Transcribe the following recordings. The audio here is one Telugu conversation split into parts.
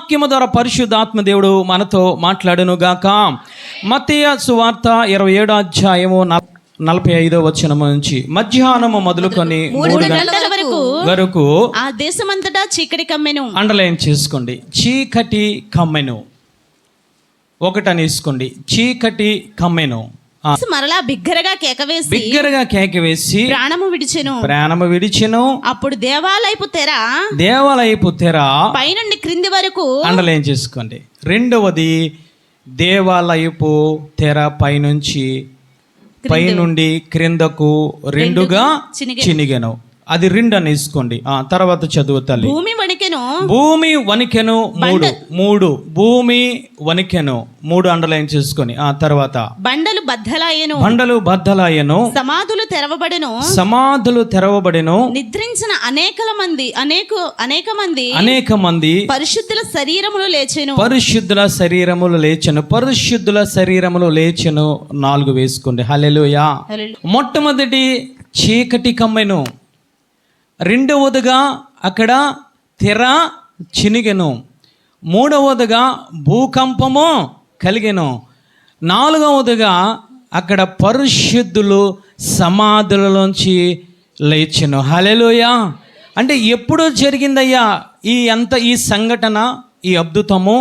వాక్యము ద్వారా పరిశుద్ధాత్మ దేవుడు మనతో మాట్లాడును గాక. మత్తయి సువార్త 27వ అధ్యాయము 45వ వచనం నుంచి మధ్యాహ్నము మొదలుకొని 3 గంటల వరకు ఆ దేశమంతటా చీకటి కమ్మెను. అండర్లైన్ చేసుకోండి, చీకటి కమ్మెను. ఒకటని తీసుకోండి, చీకటి కమ్మెను. మరలా బిగ్గరగా కేకవేసి ప్రాణము విడిచెను. అప్పుడు దేవాలయపు తెర పైనుండి క్రింది వరకు. అండర్లైన్ చేసుకోండి. రెండవది, దేవాలయపు తెర పైనుండి క్రిందకు రెండుగా చినిగెను. అది 2 అని తీసుకోండి. తర్వాత చదువుతాలి. భూమి వణికెను 3. భూమి వణికెను 3 అండర్లైన్ చేసుకొని తర్వాత బండలు బద్దలాయెను. సమాధులు తెరవబడెను. నిద్రించిన అనేక మంది పరిశుద్ధుల శరీరములు లేచెను. 4 వేసుకోండి. హల్లెలూయా. మొట్టమొదటి చీకటి కమ్మెను. రెండవదిగా అక్కడ తెర చినిగెను. మూడవదిగా భూకంపము కలిగెను. 4వదిగా అక్కడ పరిశుద్ధులు సమాధులలోంచి లేచెను. హల్లెలూయా. అంటే ఎప్పుడు జరిగిందయ్యా ఈ సంఘటన, ఈ అద్భుతము,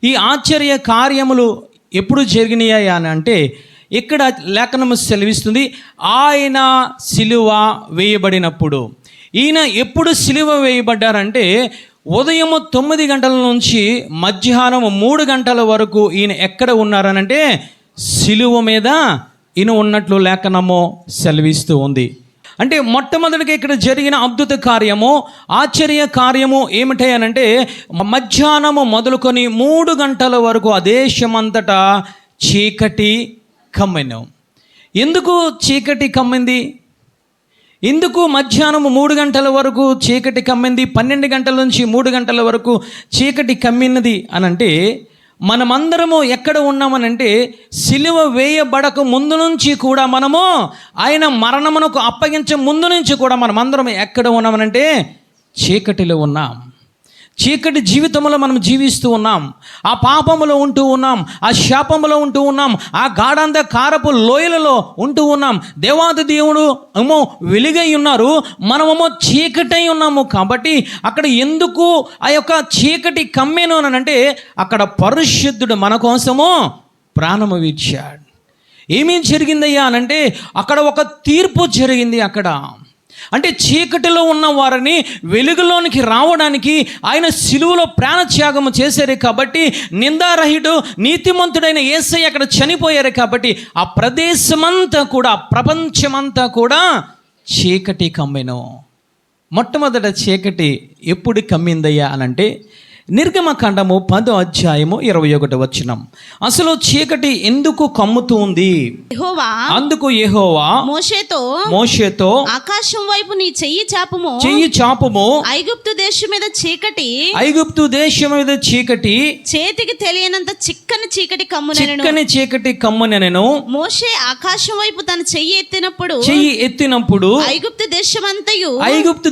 ఈ ఆశ్చర్య కార్యములు ఎప్పుడు జరిగినాయా అని అంటే ఇక్కడ లేఖనము సెలవిస్తుంది, ఆయన సిలువ వేయబడినప్పుడు. ఈయన ఎప్పుడు సిలువ వేయబడ్డారంటే ఉదయం 9 గంటల నుంచి మధ్యాహ్నం 3 గంటల వరకు ఈయన ఎక్కడ ఉన్నారనంటే సిలువ మీద ఈయన ఉన్నట్లు లేఖనము సెలవిస్తూ ఉంది. అంటే మొట్టమొదటిగా ఇక్కడ జరిగిన అద్భుత కార్యము, ఆశ్చర్య కార్యము ఏమిటనంటే మధ్యాహ్నము మొదలుకొని 3 గంటల వరకు ఆ దేశమంతటా చీకటి కమ్మెను. ఎందుకు చీకటి కమ్మింది? ఎందుకు మధ్యాహ్నం 3 గంటల వరకు చీకటి కమ్మింది? 12 గంటల నుంచి 3 గంటల వరకు చీకటి కమ్మినది అనంటే మనమందరము ఎక్కడ ఉన్నామనంటే సిలువ వేయబడక ముందు నుంచి కూడా మనము ఆయన మరణమునకు అప్పగించే ముందు నుంచి కూడా మనమందరం ఎక్కడ ఉన్నామనంటే చీకటిలో ఉన్నాం. చీకటి జీవితంలో మనం జీవిస్తూ ఉన్నాం. ఆ పాపములో ఉంటూ ఉన్నాం, ఆ శాపములో ఉంటూ ఉన్నాం, ఆ గాఢాంధకారపు లోయలలో ఉంటూ ఉన్నాం. దేవాది దేవుడు ఏమో వెలుగై ఉన్నారు, మనమేమో చీకటై ఉన్నాము. కాబట్టి అక్కడ ఎందుకు ఆ యొక్క చీకటి కమ్మెను అని అంటే అక్కడ పరిశుద్ధుడు మన కోసము ప్రాణము విడిచాడు. ఏమేం జరిగిందయ్యా అనంటే అక్కడ ఒక తీర్పు జరిగింది. అక్కడ అంటే చీకటిలో ఉన్న వారిని వెలుగులోనికి రావడానికి ఆయన సిలువలో ప్రాణత్యాగము చేశారు. కాబట్టి నిందారహితుడు నీతిమంతుడైన యేసయ్య అక్కడ చనిపోయారు. కాబట్టి ఆ ప్రదేశమంతా కూడా, ప్రపంచమంతా కూడా చీకటి కమ్మెను. మొట్టమొదట చీకటి ఎప్పుడు కమ్మిందయ్యా అనంటే నిర్గమకాండము 10వ అధ్యాయము 21వ వచనం. అసలు చీకటి ఎందుకు కమ్ముతూ ఉంది? అందుకు యెహోవా మోషేతో ఆకాశం వైపు నీ చెయ్యి చాపుము, ఐగుప్తు దేశం మీద చీకటి చేతికి తెలియనంత చిక్కని చీకటి కమ్మునెను. మోషే ఆకాశం వైపు తన చెయ్యి ఎత్తినప్పుడు ఐగుప్తు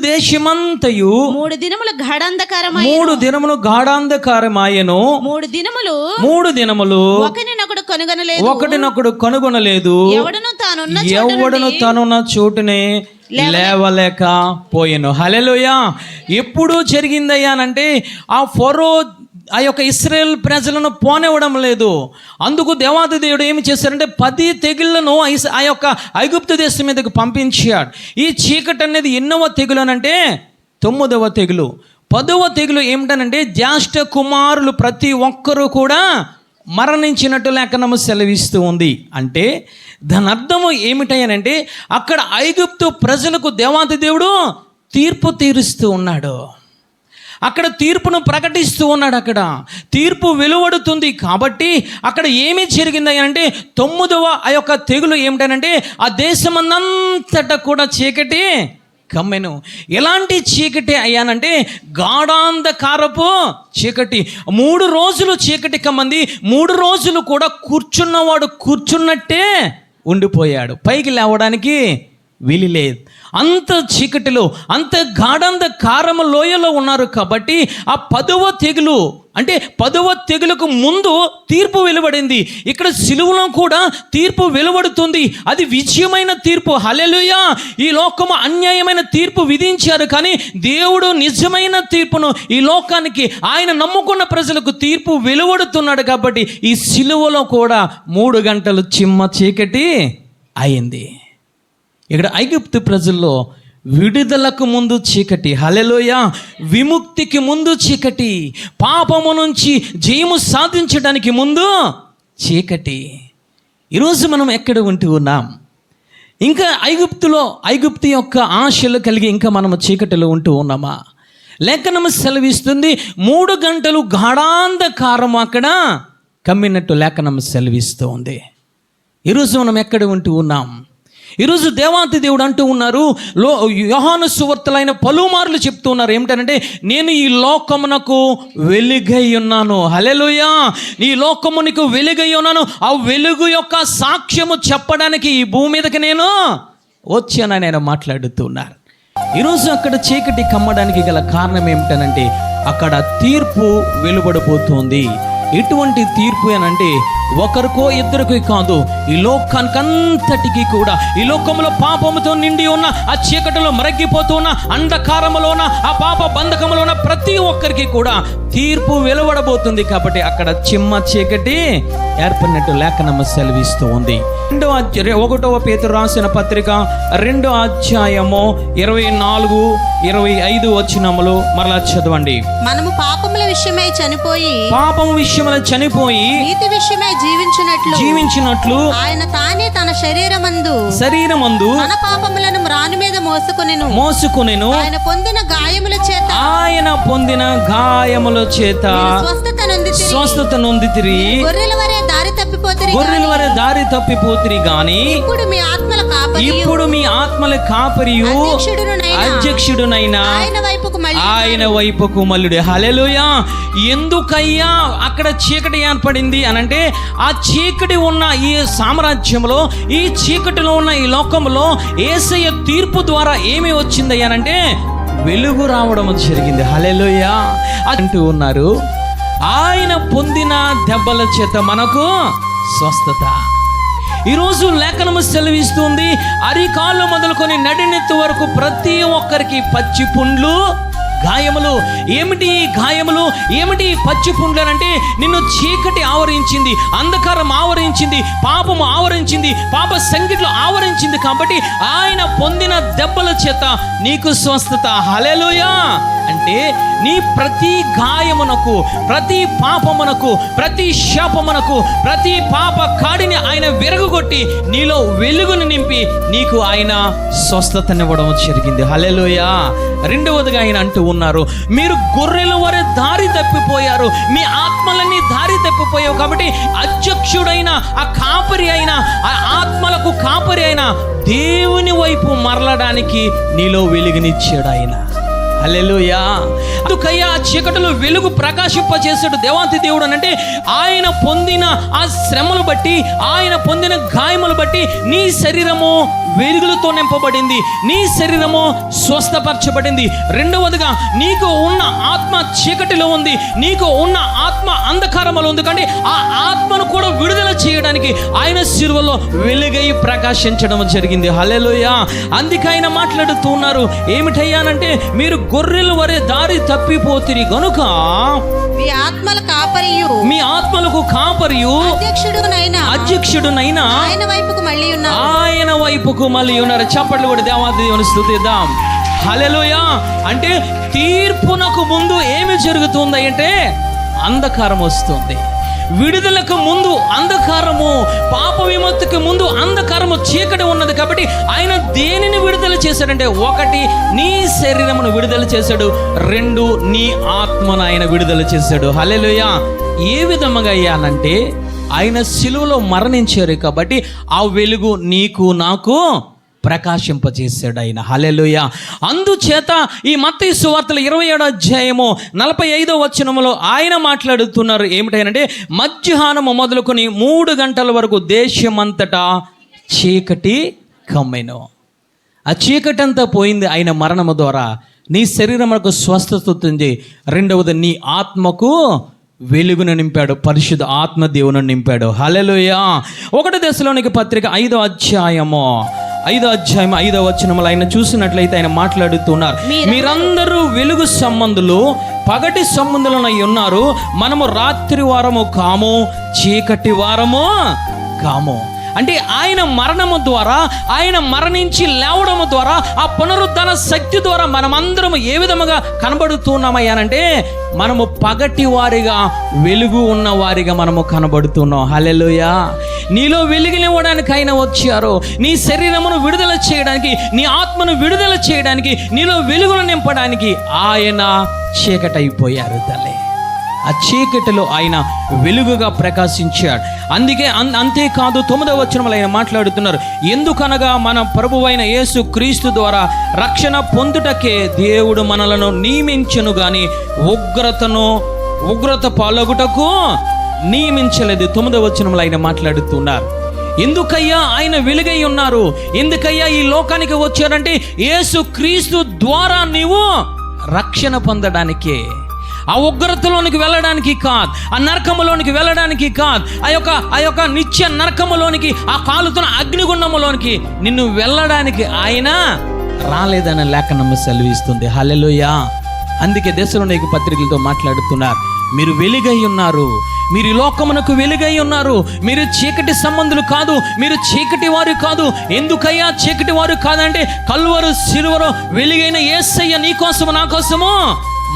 దేశమంతయు 3 దినములు గాఢాంధకారమాయెను. 3 దినములు ఒకటినొకడు కనుగొనలేదు. ఎవడును తానున్న చోటునే లేవలేకపోయెను. హల్లెలూయా. ఎప్పుడు జరిగిందయ్యానంటే ఆ ఫరో ఆ యొక్క ఇశ్రాయేల్ ప్రజలను పోనివ్వడం లేదు. అందుకు దేవాది దేవుడు ఏమి చేశారంటే 10 తెగుళ్లను ఆ యొక్క ఐగుప్తు దేశం మీదకు పంపించాడు. ఈ చీకటి అనేది ఎన్నవ తెగులు అనంటే 9వ తెగులు. 10వ తెగులు ఏమిటనంటే జ్యేష్ఠ కుమారులు ప్రతి ఒక్కరూ కూడా మరణించినట్టు లేఖనము సెలవిస్తూ ఉంది. అంటే దాని అర్థము ఏమిటనంటే అక్కడ ఐగుప్తు ప్రజలకు దేవాది దేవుడు తీర్పు తీరుస్తూ ఉన్నాడు. అక్కడ తీర్పును ప్రకటిస్తూ ఉన్నాడు. అక్కడ తీర్పు వెలువడుతుంది. కాబట్టి అక్కడ ఏమి జరిగింది అంటే 9వ ఆ యొక్క తెగులు ఏమిటనంటే ఆ దేశమంతటా కూడా చీకటి కమ్మెను. ఎలాంటి చీకటి అయ్యానంటే గాఢాంధకారపు చీకటి. 3 రోజులు చీకటి కమ్మంది. 3 రోజులు కూడా కూర్చున్నవాడు కూర్చున్నట్టే ఉండిపోయాడు, పైకి లేవడానికి వీలు లేదు. అంత చీకటిలో, అంత గాఢాంధకారము లోయలో ఉన్నారు. కాబట్టి ఆ 10వ తెగులు అంటే 10వ తెగులుకు ముందు తీర్పు వెలువడింది. ఇక్కడ సిలువలో కూడా తీర్పు వెలువడుతుంది. అది విజయమైన తీర్పు. హల్లెలూయా. ఈ లోకము అన్యాయమైన తీర్పు విధించారు, కానీ దేవుడు నిజమైన తీర్పును ఈ లోకానికి, ఆయన నమ్ముకున్న ప్రజలకు తీర్పు వెలువడుతున్నాడు. కాబట్టి ఈ సిలువలో కూడా 3 గంటలు చిమ్మ చీకటి అయింది. ఇక్కడ ఐగుప్తు ప్రజల్లో విడుదలకు ముందు చీకటి, హల్లెలూయా, విముక్తికి ముందు చీకటి, పాపము నుంచి జయము సాధించడానికి ముందు చీకటి. ఈరోజు మనం ఎక్కడ ఉంటూ ఉన్నాం? ఇంకా ఐగుప్తు యొక్క ఆశలు కలిగి ఇంకా మనము చీకటిలో ఉంటూ ఉన్నామా? లేఖనము సెలవిస్తుంది 3 గంటలు గాఢాంధకారం అక్కడ కమ్మినట్టు లేఖనము సెలవిస్తూ ఉంది. ఈరోజు మనం ఎక్కడ ఉంటూ ఉన్నాం? ఈరోజు దేవాతి దేవుడు అంటూ ఉన్నారు, యోహాను సువార్తలైన పలుమార్లు చెప్తూ ఉన్నారు ఏమిటంటే, నేను ఈ లోకమునకు వెలుగై ఉన్నాను. హల్లెలూయా. ఈ లోకమునకు వెలుగై ఉన్నాను. ఆ వెలుగు యొక్క సాక్ష్యము చెప్పడానికి ఈ భూమి మీదకి నేను వచ్చానని ఆయన మాట్లాడుతున్నారు. ఈరోజు అక్కడ చీకటి కమ్మడానికి గల కారణం ఏమిటనంటే, అక్కడ తీర్పు వెలువడబోతోంది. ఎటువంటి తీర్పు అనంటే, ఒకరికో ఇద్దరికో కాదు, ఈ లోకానికంతటికీ కూడా, ఈ లోకంలో పాపముతో నిండి ఉన్న, ఆ చీకటిలో మరగిపోతూ ఉన్న, అంధకారములో ఉన్న, ఆ పాప బంధకములో ఉన్న ప్రతి ఒక్కరికి కూడా తీర్పు వెలువడబోతుంది. కాబట్టి అక్కడ చిమ్మ చీకటి ఏర్పడినట్టు లేఖనము సెలవిస్తూ ఉంది. 1వ పేతురు రాసిన పత్రిక 2వ అధ్యాయము 24, 25 వచనములు మరలా చదవండి. మనము పాపముల విషయమై చనిపోయి, పాపము విషయమై చనిపోయి నీతి విషయమై జీవించినట్లు ఆయన తానే తన శరీరమందు మన పాపములను మ్రాను మీద మోసుకొనెను. ఆయన పొందిన గాయముల చేత స్వస్థత నొందితిరి. గొర్రెల వలె దారి తప్పిపోతిరి గాని ఇప్పుడు మీ ఆత్మల కాపరియు అధ్యక్షుడునైనా ఆయన వైపుకు మల్లుడు. హల్లెలూయా. ఎందుకయ్యా అక్కడ చీకటి ఏర్పడింది అనంటే, ఆ చీకటి ఉన్న ఈ సామ్రాజ్యంలో, ఈ చీకటిలో ఉన్న ఈ లోకంలో యేసయ్య తీర్పు ద్వారా ఏమి వచ్చిందయ్యానంటే, వెలుగు రావడం జరిగింది. హల్లెలూయా అంటూ ఉన్నారు. ఆయన పొందిన దెబ్బల చేత మనకు స్వస్థత. ఈరోజు లేఖనము సెలవిస్తుంది, అరికాళ్ళు మొదలుకొని నడినెత్తు వరకు ప్రతి ఒక్కరికి పచ్చి పుండ్లు, గాయములు. ఏమిటి గాయములు, ఏమిటి పచ్చి పుండ్లు అంటే, నిన్ను చీకటి ఆవరించింది, అంధకారం ఆవరించింది, పాపము ఆవరించింది, పాప సంకట్లు ఆవరించింది. కాబట్టి ఆయన పొందిన దెబ్బల చేత నీకు స్వస్థత. హల్లెలూయా. అంటే నీ ప్రతి గాయమునకు, ప్రతి పాపమునకు, ప్రతి శాపమునకు, ప్రతి పాప కాడిని ఆయన విరగొట్టి నీలో వెలుగును నింపి నీకు ఆయన స్వస్థతనివ్వడం జరిగింది. హల్లెలూయా. 2వదిగా ఆయన అంటూ ఉన్నారు, మీరు గొర్రెల వలె దారి తప్పిపోయారు, మీ ఆత్మలన్నీ దారి తప్పిపోయావు. కాబట్టి అధ్యక్షుడైన, ఆ కాపరి అయిన, ఆ ఆత్మలకు కాపరి అయిన దేవుని వైపు మరలడానికి నీలో వెలుగునిచ్చాడు ఆయన. హల్లెలూయా. అందుకయ్యా ఆ చీకటిలో వెలుగు ప్రకాశింపచేసాడు దేవాతి దేవుడు అనంటే, ఆయన పొందిన ఆ శ్రమలు బట్టి, ఆయన పొందిన గాయములు బట్టి నీ శరీరము వెలుగులతో నింపబడింది, నీ శరీరము స్వస్థపరచబడింది. 2వదిగా నీకు ఉన్న ఆత్మ చీకటిలో ఉంది, నీకు ఉన్న ఆత్మ అంధకారంలో ఉంది. కానీ ఆ ఆత్మను కూడా విడుదల చేయడానికి ఆయన శిలువలో వెలుగై ప్రకాశించడం జరిగింది. హల్లెలూయా. అందుకే ఆయన మాట్లాడుతూ ఉన్నారు ఏమిటయ్యానంటే, మీరు గొర్రెల వలె దారి తప్పిపోతిరి గనుక మీ ఆత్మలకు కాపరియు అధ్యక్షుడునైనా ఆయన వైపుకు మళ్ళీ ఉన్నారు. చప్పట్లు కూడా దేవాది దేవుని స్తుతిద్దాం. హల్లెలూయా. అంటే తీర్పునకు ముందు ఏమి జరుగుతుంది అంటే, అంధకారం వస్తుంది. విడుదలకు ముందు అంధకారము, పాప విముక్తికి ముందు అంధకారము, చీకటి ఉన్నది. కాబట్టి ఆయన దేనిని విడుదల చేశాడంటే, 1 నీ శరీరమును విడుదల చేశాడు, 2 నీ ఆత్మను ఆయన విడుదల చేశాడు. హల్లెలూయా. ఏ విధముగా అయ్యానంటే, ఆయన సిలువలో మరణించారు కాబట్టి ఆ వెలుగు నీకు నాకు ప్రకాశింపజేశాడు ఆయన. హల్లెలూయా. అందుచేత ఈ మత్తయి సువార్తల 27వ అధ్యాయము 45వ వచనములో ఆయన మాట్లాడుతున్నారు ఏమిటంటే, మధ్యాహ్నము మొదలుకొని 3 గంటల వరకు దేశమంతటా చీకటి కమ్మెను. ఆ చీకటి అంతా పోయింది ఆయన మరణము ద్వారా. నీ శరీరమునకు స్వస్థత ఉంది. 2వది నీ ఆత్మకు వెలుగును నింపాడు, పరిశుద్ధ ఆత్మ దేవుని నింపాడు. హల్లెలూయా. 1 దశలోనిక పత్రిక 5వ అధ్యాయము 5వ వచనములో ఆయన చూసినట్లయితే ఆయన మాట్లాడుతున్నారు, మీరందరూ వెలుగు సంబంధులు, పగటి సంబంధులనై ఉన్నారు. మనము రాత్రి వారము కాము, చీకటి వారము కాము. అంటే ఆయన మరణము ద్వారా, ఆయన మరణించి లేవడము ద్వారా, ఆ పునరుద్ధరణ శక్తి ద్వారా మనమందరము ఏ విధముగా కనబడుతున్నామయ్యానంటే మనము పగటి వారిగా, వెలుగు ఉన్న వారిగా మనము కనబడుతున్నాం. హల్లెలూయా. నీలో వెలుగునివ్వడానికి ఆయన వచ్చారు. నీ శరీరమును విడుదల చేయడానికి, నీ ఆత్మను విడుదల చేయడానికి, నీలో వెలుగును నింపడానికి ఆయన చీకటైపోయారు తల్లి. ఆ చీకటిలో ఆయన వెలుగుగా ప్రకాశించాడు. అందుకే అంతేకాదు 9వ వచనంలో ఆయన మాట్లాడుతున్నారు, ఎందుకనగా మన ప్రభువైన యేసు క్రీస్తు ద్వారా రక్షణ పొందుటకే దేవుడు మనలను నియమించెను గాని ఉగ్రత పాలగుటకు నియమించలేదు. 9వ వచనంలో ఆయన మాట్లాడుతున్నారు. ఎందుకయ్యా ఆయన వెలుగై ఉన్నారు, ఎందుకయ్యా ఈ లోకానికి వచ్చారంటే యేసు క్రీస్తు ద్వారా నీవు రక్షణ పొందడానికే, ఆ ఉగ్రతలోనికి వెళ్ళడానికి కాదు, ఆ నరకములోనికి వెళ్ళడానికి కాదు, ఆ యొక్క నిత్య నరకములోనికి, ఆ కాలుతున్న అగ్నిగుండములోనికి నిన్ను వెళ్ళడానికి ఆయన రాలేదని లేఖనము సెలవిస్తుంది. హల్లెలూయా. అందుకే దశలోనిక పత్రికలతో మాట్లాడుతున్నారు, మీరు వెలుగై ఉన్నారు, మీరు ఈ లోకమునకు వెలుగై ఉన్నారు, మీరు చీకటి సంబంధులు కాదు, మీరు చీకటి వారు కాదు. ఎందుకయ్యా చీకటి వారు కాదంటే కల్వరు సిలువలో వెలుగైన యేసయ్య నీ కోసము నా కోసము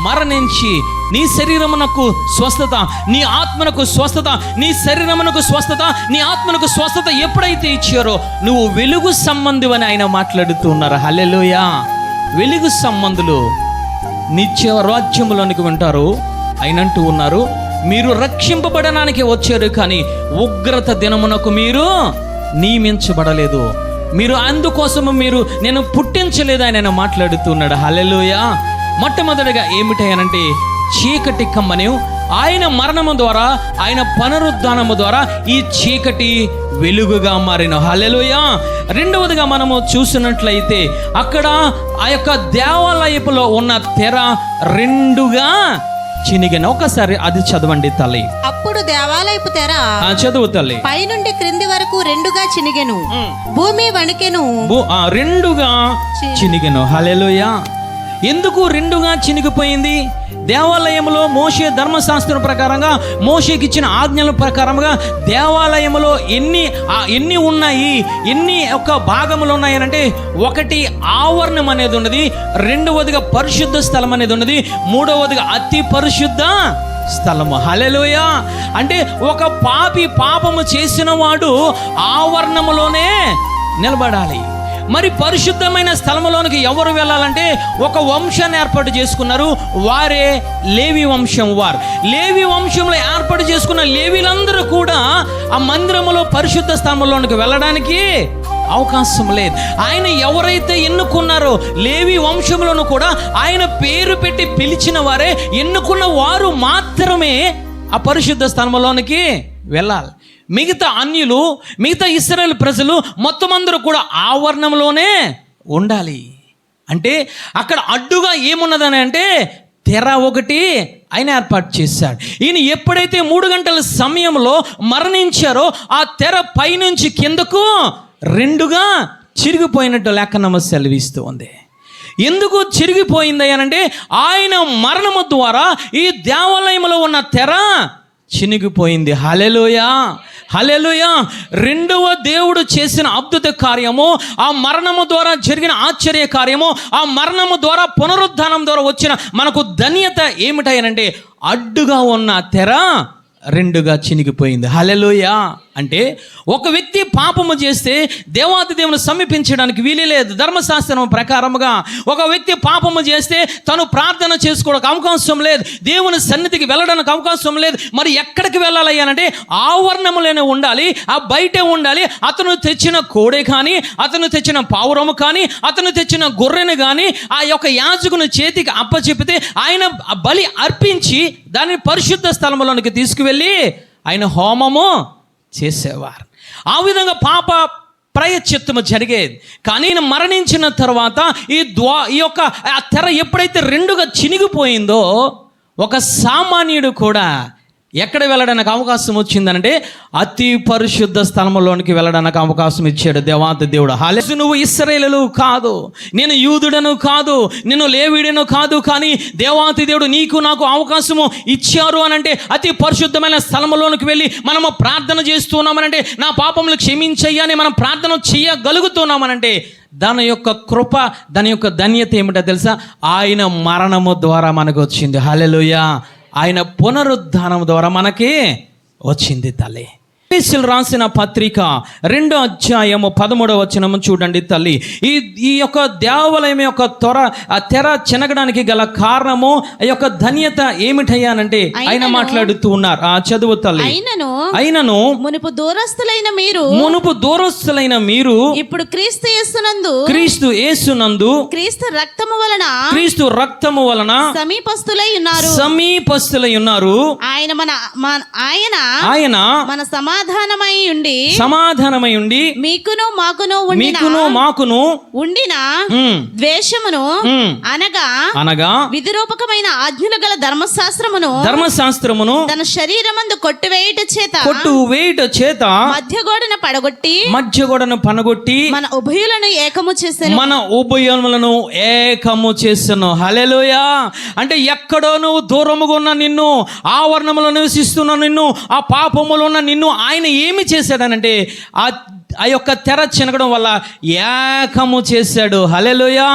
మరణించి నీ శరీరమునకు స్వస్థత, నీ ఆత్మనకు స్వస్థత, నీ శరీరమునకు స్వస్థత, నీ ఆత్మనకు స్వస్థత ఎప్పుడైతే ఇచ్చారో నువ్వు వెలుగు సంబంధువని ఆయన మాట్లాడుతూ ఉన్నారు. హల్లెలూయా. వెలుగు సంబంధులు నిత్య రాజ్యములోనికి ఉంటారు. అయినంటూ ఉన్నారు, మీరు రక్షింపబడడానికి వచ్చారు కానీ ఉగ్రత దినమునకు మీరు నియమించబడలేదు, మీరు అందుకోసము నేను పుట్టించలేదు ఆయన మాట్లాడుతున్నాడు. హల్లెలూయా. మొట్టమొదటిగా ఏమిటనంటే చీకటి కమ్మని ఆయన మరణము ద్వారా, ఆయన పునరుద్ధానము ద్వారా ఈ చీకటి వెలుగుగా మారిన. హల్లెలూయా. రెండవదిగా మనము చూసినట్లయితే అక్కడ ఆ యొక్క దేవాలయపులో ఉన్న తెర రెండుగా చినిగిన. ఒకసారి అది చదవండి తల్లి. అప్పుడు దేవాలయపు తెర చదువు తల్లి. పైనుండి క్రింది వరకు రెండుగా చినిగెను, భూమి వణికెను. రెండుగా చినిగెను. హల్లెలూయా. ఎందుకు రెండుగా చినిగిపోయింది? దేవాలయంలో మోషే ధర్మశాస్త్రం ప్రకారంగా, మోషేకి ఇచ్చిన ఆజ్ఞల ప్రకారంగా దేవాలయంలో ఎన్ని ఉన్నాయి, ఎన్ని ఒక భాగములు ఉన్నాయనంటే, ఒకటి ఆవరణం అనేది ఉన్నది, రెండవదిగా పరిశుద్ధ స్థలం అనేది ఉన్నది, మూడవదిగా అతి పరిశుద్ధ స్థలము. హల్లెలూయా. అంటే ఒక పాపము చేసిన వాడు ఆవరణములోనే నిలబడాలి. మరి పరిశుద్ధమైన స్థలములోనికి ఎవరు వెళ్ళాలంటే ఒక వంశాన్ని ఏర్పాటు చేసుకున్నారు, వారే లేవి వంశం వారు. లేవి వంశంలో ఏర్పాటు చేసుకున్న లేవీలందరూ కూడా ఆ మందిరములో పరిశుద్ధ స్థలంలోనికి వెళ్ళడానికి అవకాశం లేదు. ఆయన ఎవరైతే ఎన్నుకున్నారో లేవి వంశంలోనూ కూడా ఆయన పేరు పెట్టి పిలిచిన వారే, ఎన్నుకున్న వారు మాత్రమే ఆ పరిశుద్ధ స్థలంలోనికి వెళ్ళాలి. మిగతా అన్యులు, మిగతా ఇశ్రాయేలు ప్రజలు మొత్తం అందరూ కూడా ఆవరణంలోనే ఉండాలి. అంటే అక్కడ అడ్డుగా ఏమున్నదని అంటే తెర ఒకటి ఆయన ఏర్పాటు చేశాడు. ఈయన ఎప్పుడైతే 3 గంటల సమయంలో మరణించారో ఆ తెర పైనుంచి కిందకు రెండుగా చిరిగిపోయినట్టు లేఖనము సెలవిస్తూ ఉంది. ఎందుకు చిరిగిపోయింది అనంటే ఆయన మరణము ద్వారా ఈ దేవాలయంలో ఉన్న తెర చినిగిపోయింది. హల్లెలూయా. హల్లెలూయా. రెండవ దేవుడు చేసిన అద్భుత కార్యము, ఆ మరణము ద్వారా జరిగిన ఆశ్చర్య కార్యము, ఆ మరణము ద్వారా పునరుద్ధానం ద్వారా వచ్చిన మనకు ధన్యత ఏమిటనంటే అడ్డుగా ఉన్న తెర రెండుగా చినిగిపోయింది. హల్లెలూయా. అంటే ఒక వ్యక్తి పాపము చేస్తే దేవాది దేవుని సమీపించడానికి వీలు లేదు. ధర్మశాస్త్రం ప్రకారముగా ఒక వ్యక్తి పాపము చేస్తే తను ప్రార్థన చేసుకోవడానికి అవకాశం లేదు, దేవుని సన్నిధికి వెళ్ళడానికి అవకాశం లేదు. మరి ఎక్కడికి వెళ్ళాలయ్యానంటే ఆవరణములోనే ఉండాలి, ఆ బయటే ఉండాలి. అతను తెచ్చిన కోడె కానీ, అతను తెచ్చిన పావురము కానీ, అతను తెచ్చిన గొర్రెను కానీ ఆ యొక్క యాజకుని చేతికి అప్పచెపితే ఆయన బలి అర్పించి దాన్ని పరిశుద్ధ స్థలంలోనికి తీసుకువెళ్ళి ఆయన హోమము చేసేవారు. ఆ విధంగా పాప ప్రాయశ్చిత్తము జరిగేది. కానీ ఈయన మరణించిన తర్వాత ఈ యొక్క ఆ తెర ఎప్పుడైతే రెండుగా చినిగిపోయిందో ఒక సామాన్యుడు కూడా ఎక్కడ వెళ్ళడానికి అవకాశం వచ్చిందనంటే అతి పరిశుద్ధ స్థలంలోనికి వెళ్ళడానికి అవకాశం ఇచ్చాడు దేవాతి దేవుడు. హల్లెలూయా. నువ్వు ఇశ్రాయేలు కాదు, నేను యూదుడను కాదు, నేను లేవీయుడను కాదు, కానీ దేవాతి దేవుడు నీకు నాకు అవకాశము ఇచ్చారు అనంటే అతి పరిశుద్ధమైన స్థలంలోనికి వెళ్ళి మనము ప్రార్థన చేస్తున్నామనంటే, నా పాపములు క్షమించయ్యని మనం ప్రార్థన చేయగలుగుతున్నామనంటే దాని యొక్క కృప, దాని యొక్క ధన్యత ఏమిటో తెలుసా? ఆయన మరణము ద్వారా మనకు వచ్చింది. హల్లెలూయా. ఆయన పునరుద్ధానం ద్వారా మనకి వచ్చింది తల్లి. ఎఫెసీయులకు రాసిన పత్రిక 2వ అధ్యాయము 13వ వచనము చూడండి తల్లి. ఈ యొక్క దేవాలయం యొక్క తెర చినగడానికి గల కారణము, ఈ యొక్క ధన్యత ఏమిటయ్యానంటే ఆయన మాట్లాడుతూ ఉన్నారు. ఆ చదువు తల్లి. అయినను మునుపు దూరస్తులైన మీరు ఇప్పుడు క్రీస్తు యేసునందు క్రీస్తు రక్తము వలన సమీపస్తులై ఉన్నారు. ఆయన మన సమాధానమై ఉండి మీకును మాకును ఉండిన ద్వేషమును అనగా విధిరూపకమైన ఆజ్ఞలు గల ధర్మశాస్త్రమును తన శరీరమందు కొట్టువేయుట చేత మధ్యగోడను పడగొట్టి మన ఉభయులను ఏకము చేసెను. హల్లెలూయా. అంటే ఎక్కడో నువ్వు దూరముగా ఉన్న నిన్ను, ఆవరణములో నివసిస్తున్న నిన్ను, ఆ పాపములో ఉన్న నిన్ను ఆయన ఏమి చేశాడనంటే ఆ యొక్క తెర చినగడం వల్ల ఏకము చేశాడు. హల్లెలూయా.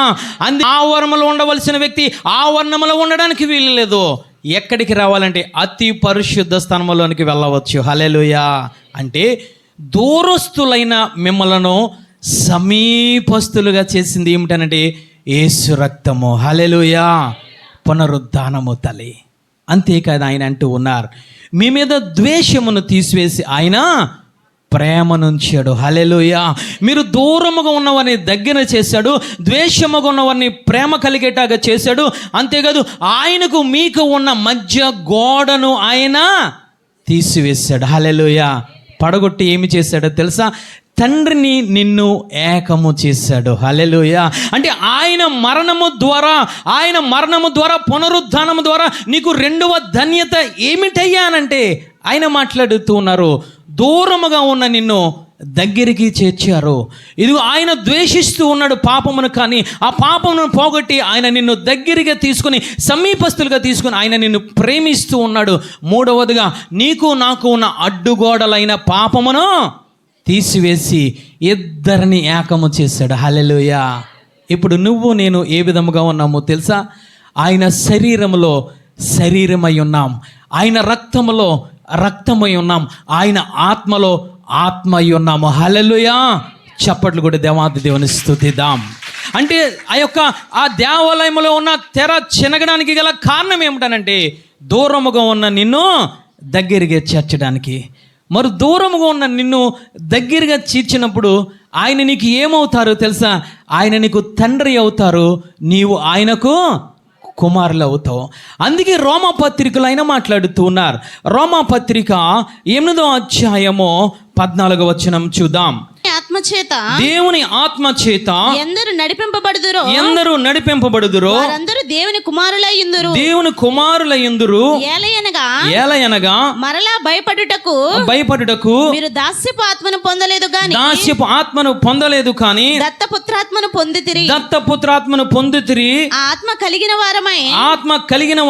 ఆవరణంలో ఉండవలసిన వ్యక్తి ఆవరణంలో ఉండడానికి వీలు లేదు. ఎక్కడికి రావాలంటే అతి పరిశుద్ధ స్థలంలోనికి వెళ్ళవచ్చు. హల్లెలూయా. అంటే దూరస్తులైన మిమ్మలను సమీపస్తులుగా చేసింది ఏమిటనంటే యేసు రక్తము. హల్లెలూయా. పునరుద్ధానము తల్లి. అంతేకాదు ఆయన అంటూ ఉన్నారు, మీ మీద ద్వేషమును తీసివేసి ఆయన ప్రేమనుంచాడు. హల్లెలూయా. మీరు దూరముగా ఉన్నవారిని దగ్గర చేశాడు, ద్వేషముగా ఉన్నవారిని ప్రేమ కలిగేటాగా చేశాడు. అంతేకాదు ఆయనకు మీకు ఉన్న మధ్య గోడను ఆయన తీసివేశాడు. హల్లెలూయా. పడగొట్టి ఏమి చేశాడో తెలుసా? తండ్రిని నిన్ను ఏకము చేశాడు. హల్లెలూయా. అంటే ఆయన మరణము ద్వారా పునరుద్ధానము ద్వారా నీకు రెండవ ధన్యత ఏమిటయ్యానంటే ఆయన మాట్లాడుతూ ఉన్నారు, దూరముగా ఉన్న నిన్ను దగ్గరికి చేర్చారు. ఇదిగో ఆయన ద్వేషిస్తూ ఉన్నాడు పాపమును, కానీ ఆ పాపమును పోగొట్టి ఆయన నిన్ను దగ్గరగా తీసుకుని సమీపస్తులుగా తీసుకుని ఆయన నిన్ను ప్రేమిస్తూ ఉన్నాడు. మూడవదిగా నీకు నాకు ఉన్న అడ్డుగోడలైన పాపమును తీసివేసి ఇద్దరిని ఏకము చేశాడు. హల్లెలూయా. ఇప్పుడు నువ్వు నేను ఏ విధముగా ఉన్నామో తెలుసా? ఆయన శరీరములో శరీరమై ఉన్నాం, ఆయన రక్తములో రక్తమై ఉన్నాం, ఆయన ఆత్మలో ఆత్మై ఉన్నాము. హల్లెలూయా. చప్పట్లు కూడా దేవాది దేవుని స్తుతిద్దాం. అంటే ఆ దేవాలయంలో ఉన్న తెర చినగడానికి గల కారణం ఏమిటనంటే దూరముగా ఉన్న నిన్ను దగ్గరగా చేర్చడానికి. మరి దూరముగా ఉన్న నిన్ను దగ్గరగా చేర్చినప్పుడు ఆయన నీకు ఏమవుతారో తెలుసా? ఆయన నీకు తండ్రి అవుతారు, నీవు ఆయనకు కుమారులు అవుతావు. అందుకే రోమాపత్రికలు ఆయన మాట్లాడుతూ ఉన్నారు. రోమాపత్రిక 8వ అధ్యాయము 14వ వచనం చూద్దాం. దేవుని ఆత్మ చేత ఎందరు నడిపింపబడుదురో వారందరూ దేవుని కుమారులయ్యుందురు. ఏలయనగా మరలా భయపడుటకు మీరు దాస్యపు ఆత్మను పొందలేదు కానీ దత్తపుత్రాత్మను పొందితిరి. ఆత్మ కలిగిన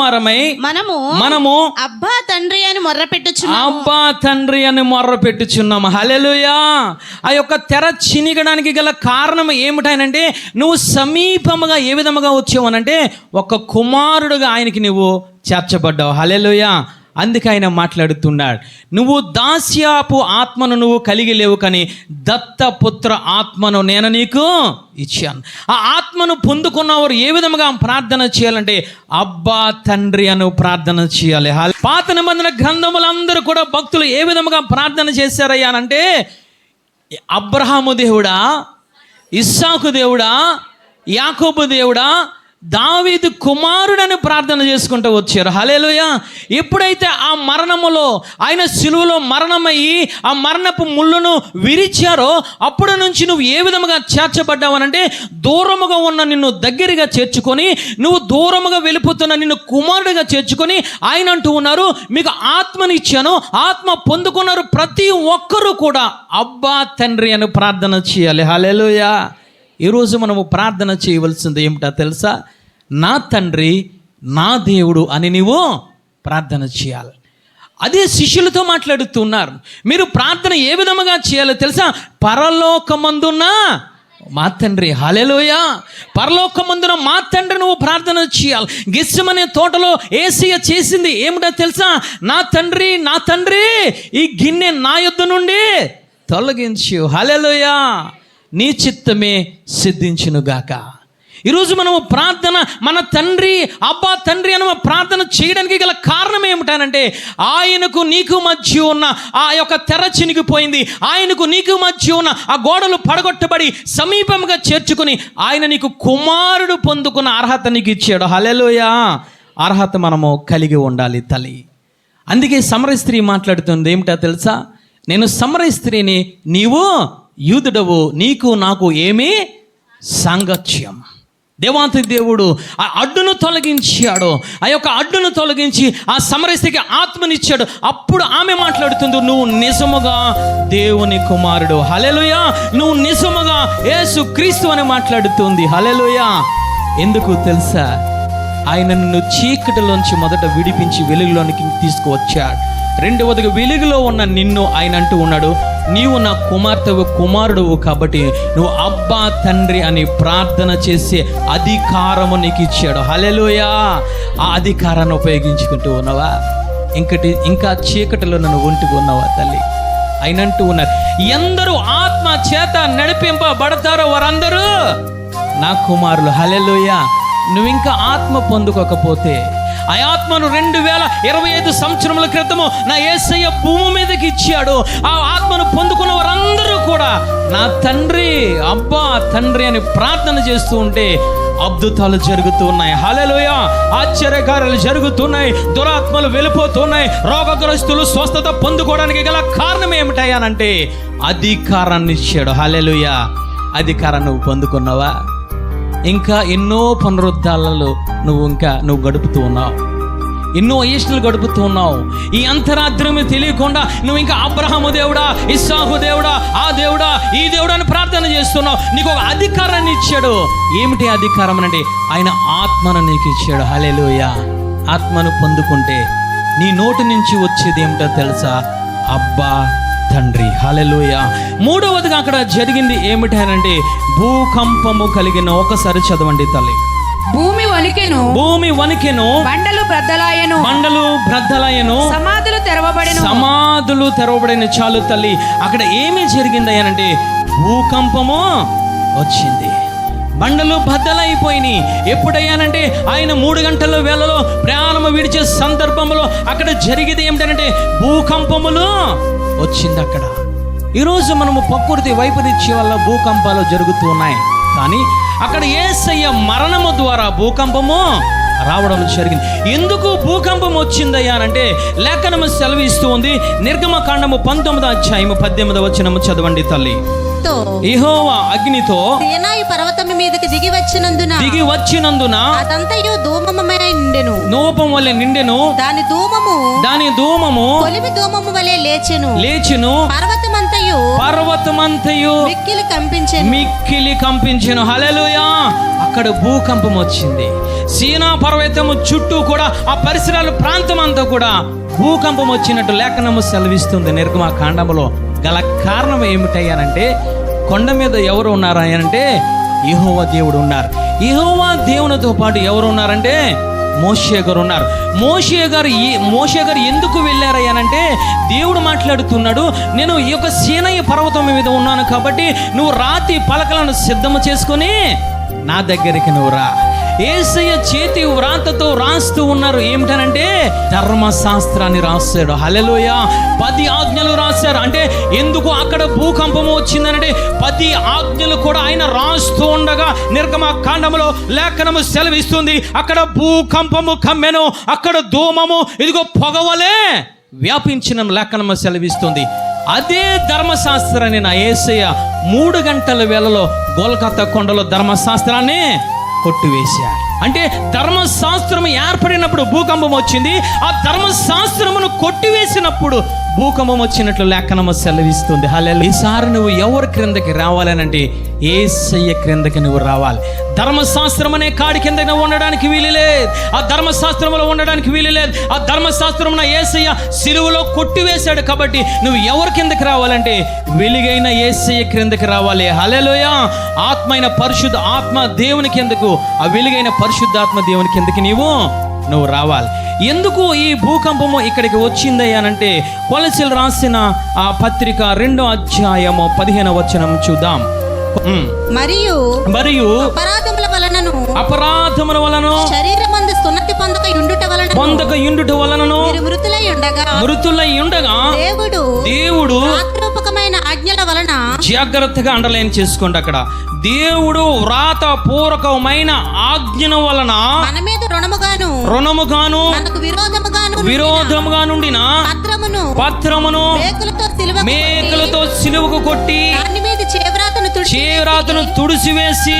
వారమై మనము అబ్బా తండ్రి అని మొర్రపెట్టుచున్నాము. హల్లెలూయా. ఆ యొక్క తెర చినిగడానికి గల కారణం ఏమిటనంటే నువ్వు సమీపముగా ఏ విధముగా వచ్చావనంటే ఒక కుమారుడుగా ఆయనకి నువ్వు చేర్చబడ్డావు. హల్లెలూయా. అందుకే ఆయన మాట్లాడుతున్నాడు, నువ్వు దాస్యాపు ఆత్మను నువ్వు కలిగి లేవు, కానీ దత్తపుత్ర ఆత్మను నేను నీకు ఇచ్చాను. ఆ ఆత్మను పొందుకున్నవారు ఏ విధముగా ప్రార్థన చేయాలంటే అబ్బా తండ్రి అను ప్రార్థన చేయాలి. పాత నిబంధన గ్రంథములందరూ కూడా భక్తులు ఏ విధముగా ప్రార్థన చేశారయ్యానంటే అబ్రహాము దేవుడా, ఇస్సాకు దేవుడా, యాకోబు దేవుడా, దావీదు కుమారుడని ప్రార్థన చేసుకుంటూ వచ్చారు. హల్లెలూయా. ఎప్పుడైతే ఆ మరణములో ఆయన సిలువలో మరణమయ్యి ఆ మరణపు ముళ్ళును విరిచారో అప్పటి నుంచి నువ్వు ఏ విధముగా చేర్చబడ్డావనంటే, దూరముగా ఉన్న నిన్ను దగ్గరగా చేర్చుకొని, నువ్వు దూరముగా వెళ్ళిపోతున్న నిన్ను కుమారుడిగా చేర్చుకొని ఆయన అంటూ ఉన్నారు, మీకు ఆత్మనిచ్చాను, ఆత్మ పొందుకున్నారు. ప్రతి ఒక్కరూ కూడా అబ్బా తండ్రి అని ప్రార్థన చేయాలి. హల్లెలూయా. ఈరోజు మనము ప్రార్థన చేయవలసింది ఏమిటో తెలుసా? నా తండ్రి, నా దేవుడు అని నీవు ప్రార్థన చేయాలి. అదే శిష్యులతో మాట్లాడుతున్నారు. మీరు ప్రార్థన ఏ విధముగా చేయాలో తెలుసా? పరలోకమందున్న మా తండ్రి. హల్లెలూయా. పరలోకమందున మా తండ్రి నువ్వు ప్రార్థన చేయాలి. గెత్సెమనే తోటలో యేసయ్య చేసింది ఏమిటో తెలుసా? నా తండ్రి, నా తండ్రి, ఈ గిన్నె నా యొద్ద నుండి తొలగించు. హల్లెలూయా. నీ చిత్తమే సిద్ధించునుగాక. ఈరోజు మనము ప్రార్థన, మన తండ్రి, అబ్బా తండ్రి అని ప్రార్థన చేయడానికి గల కారణం ఏమిటనంటే, ఆయనకు నీకు మధ్య ఉన్న ఆ యొక్క తెర చినిగిపోయింది, ఆయనకు నీకు మధ్య ఉన్న ఆ గోడలు పడగొట్టబడి సమీపంగా చేర్చుకుని ఆయన నీకు కుమారుడు పొందుకున్న అర్హత నీకు ఇచ్చాడు. హల్లెలూయా. అర్హత మనము కలిగి ఉండాలి తల్లి. అందుకే సమరయ స్త్రీ మాట్లాడుతుంది ఏమిటో తెలుసా? నేను సమరయ స్త్రీని, నీవు యూదుడవు, నీకు నాకు ఏమీ సాంగత్యం. దేవాంతి దేవుడు ఆ అడ్డును తొలగించాడు. ఆ యొక్క అడ్డును తొలగించి ఆ సమరయ స్త్రీకి ఆత్మనిచ్చాడు. అప్పుడు ఆమె మాట్లాడుతుంది, నువ్వు నిజముగా దేవుని కుమారుడు. హల్లెలూయా. నువ్వు నిజముగా యేసు క్రీస్తు అని మాట్లాడుతుంది. హల్లెలూయా. ఎందుకు తెలుసా? ఆయన నిన్ను చీకటిలోంచి మొదట విడిపించి వెలుగులోనికి తీసుకువచ్చాడు. రెండవదిగా వెలుగులో ఉన్న నిన్ను ఆయన అంటూ ఉన్నాడు, నీవు నా కుమార్తెవు, కుమారుడువు, కాబట్టి నువ్వు అబ్బా తండ్రి అని ప్రార్థన చేసే అధికారము నీకు ఇచ్చాడు. హల్లెలూయా. ఆ అధికారాన్ని ఉపయోగించుకుంటూ ఉన్నావా? ఇంకా చీకటిలో నువ్వు ఉంటూ ఉన్నావా తల్లి? ఆయన అంటూ ఉన్నారు, ఎందరూ ఆత్మ చేత నడిపింపబడతారో వారందరూ నా కుమారులు. హల్లెలూయా. నువ్వు ఇంకా ఆత్మ పొందుకోకపోతే, ఆ ఆత్మను 2025 సంవత్సరముల క్రితము నా యేసయ్య భూమి మీదకి ఇచ్చాడు. ఆ ఆత్మను పొందుకున్న వారందరూ కూడా నా తండ్రి, అబ్బా తండ్రి అని ప్రార్థన చేస్తూ ఉంటే అద్భుతాలు జరుగుతూ ఉన్నాయి. హల్లెలూయా. ఆశ్చర్యకార్యాలు జరుగుతున్నాయి. దురాత్మలు వెళ్ళిపోతున్నాయి. రోగగ్రస్తులు స్వస్థత పొందుకోవడానికి గల కారణం ఏమిటయ్యానంటే అధికారాన్ని ఇచ్చాడు. హల్లెలూయా. అధికారాన్ని నువ్వు పొందుకున్నావా? ఇంకా ఎన్నో పునరుద్ధాలలో నువ్వు గడుపుతూ ఉన్నావు. ఎన్నో ఈస్టర్లు గడుపుతూ ఉన్నావు. ఈ అంతరాత్రమే తెలియకుండా నువ్వు ఇంకా అబ్రహాము దేవుడా, ఇస్సాకు దేవుడా, ఆ దేవుడా, ఈ దేవుడా అని ప్రార్థన చేస్తున్నావు. నీకు ఒక అధికారాన్ని ఇచ్చాడు. ఏమిటి అధికారం అంటే ఆయన ఆత్మను నీకు ఇచ్చాడు. హల్లెలూయా. ఆత్మను పొందుకుంటే నీ నోటి నుంచి వచ్చేది ఏమిటో తెలుసా? అబ్బా తండ్రి. హల్లెలూయా. మూడవదిగా అక్కడ జరిగింది ఏమిటనంటే భూకంపము కలిగిన, ఒకసారి చదవండి తల్లి. భూమి వణికెను, భూమి వణికెను, బండలు బ్రద్దలాయను, సమాధులు తెరవబడిన. చాలు తల్లి. అక్కడ ఏమి జరిగింది అనంటే భూకంపము వచ్చింది, బండలు బద్దలైపోయినాయి. ఎప్పుడయ్యానంటే ఆయన 3 గంటల వేళలో ప్రయాణము విడిచే సందర్భంలో అక్కడ జరిగేది ఏమిటంటే భూకంపములు వచ్చింది. అక్కడ ఈరోజు మనము ప్రకృతి వైపరీత్యం వల్ల భూకంపాలు జరుగుతూ ఉన్నాయి. కానీ అక్కడ యేసయ్య మరణము ద్వారా భూకంపము రావడం జరిగింది. ఎందుకు భూకంపం వచ్చిందయ్యా అంటే లేఖనము సెలవిస్తూ ఉంది. నిర్గమకాండము 19వ అధ్యాయము 18వ వచనము చదవండి తల్లి. యెహోవా అగ్నితో సీనాయి పర్వతము మీదకి దిగి వచ్చినందున అదంతయు ధూమమై నిండెను, నూపం వలె నిండెను. దాని ధూమము కొలిమి ధూమము వలె లేచెను. పర్వతమంతయు మిక్కిలి కంపించెను. హల్లెలూయా. అక్కడ భూకంపం వచ్చింది. సీనా పర్వతము చుట్టూ కూడా ఆ పరిసరాల ప్రాంతం అంతా కూడా భూకంపం వచ్చినట్టు లేఖనము సెలవిస్తుంది నిర్గమకాండములో. గల కారణం ఏమిటయ్యానంటే కొండ మీద ఎవరు ఉన్నారంటే యెహోవా దేవుడు ఉన్నారు. యెహోవా దేవునితో పాటు ఎవరు ఉన్నారంటే మోషే గారు ఉన్నారు. మోషే గారు ఎందుకు వెళ్ళారయ్యానంటే దేవుడు మాట్లాడుతున్నాడు, నేను ఈ యొక్క సీనాయి పర్వతం మీద ఉన్నాను కాబట్టి నువ్వు రాతి పలకలను సిద్ధము చేసుకొని నా దగ్గరికి నువ్వు రా. యేసయ్య చేతి వ్రాతతో రాస్తూ ఉన్నారు. ఏమిటనంటే ధర్మశాస్త్రాన్ని రాశాడు. హల్లెలూయా. 10 ఆజ్ఞలు రాశారు. అంటే ఎందుకు అక్కడ భూకంపము వచ్చిందనంటే 10 ఆజ్ఞలు కూడా ఆయన రాస్తూ ఉండగా నిర్గమకాండములో లేఖనము సెలవిస్తుంది, అక్కడ భూకంపము కమ్మెను, అక్కడ ధూమము ఇదిగో పొగవలే వ్యాపించిన లేఖనము సెలవిస్తుంది. అదే ధర్మశాస్త్రాన్ని నా యేసయ్య 3 గంటల వేళలో గోల్కొతా కొండలో ధర్మశాస్త్రాన్ని కొట్టివేశారు. అంటే ధర్మశాస్త్రం ఏర్పడినప్పుడు భూకంపం వచ్చింది, ఆ ధర్మశాస్త్రమును కొట్టివేసినప్పుడు భూకంపం వచ్చినట్లు లేఖనము సెలవిస్తుంది. హల్లెలూయా. ఈసారి నువ్వు ఎవరి క్రిందకి రావాలనంటే యేసయ్య క్రిందకి నువ్వు రావాలి. ధర్మశాస్త్రం అనే కాడి కింద నువ్వు ఉండడానికి వీలు లేదు. ఆ ధర్మశాస్త్రంలో ఉండడానికి వీలు లేదు. ఆ ధర్మశాస్త్రం యేసయ్య సిలువలో కొట్టివేశాడు. కాబట్టి నువ్వు ఎవరి కిందకి రావాలంటే వెలుగైన యేసయ్య క్రిందకి రావాలి. హల్లెలూయా. ఆత్మైన పరిశుద్ధ ఆత్మ దేవుని కిందకు, ఆ వెలుగైన పరిశుద్ధాత్మ దేవుని కిందకి నువ్వు రావాలి. ఎందుకు ఈ భూకంపము ఇక్కడికి వచ్చిందయ్యానంటే కొలసీలు రాసిన ఆ పత్రిక 2వ అధ్యాయము 15వ వచనం చూద్దాం. మరియు అపరాధముల వలన శరీరమందు సున్నతి పొందక యుండుట వలన మృతులై ఉండగా దేవుడు వ్రాతపూర్వకమైన ఆజ్ఞల వలన, జాగ్రత్తగా అండర్లైన్ చేసుకోండి అక్కడ, దేవుడు వ్రాత పూర్వకమైన ఆజ్ఞల వలన మన మీద రుణముగాను మనకు విరోధముగా నుండిన పత్రమును మేకులతో సిలువకు కొట్టి చేవ్రాతను తుడిసివేసి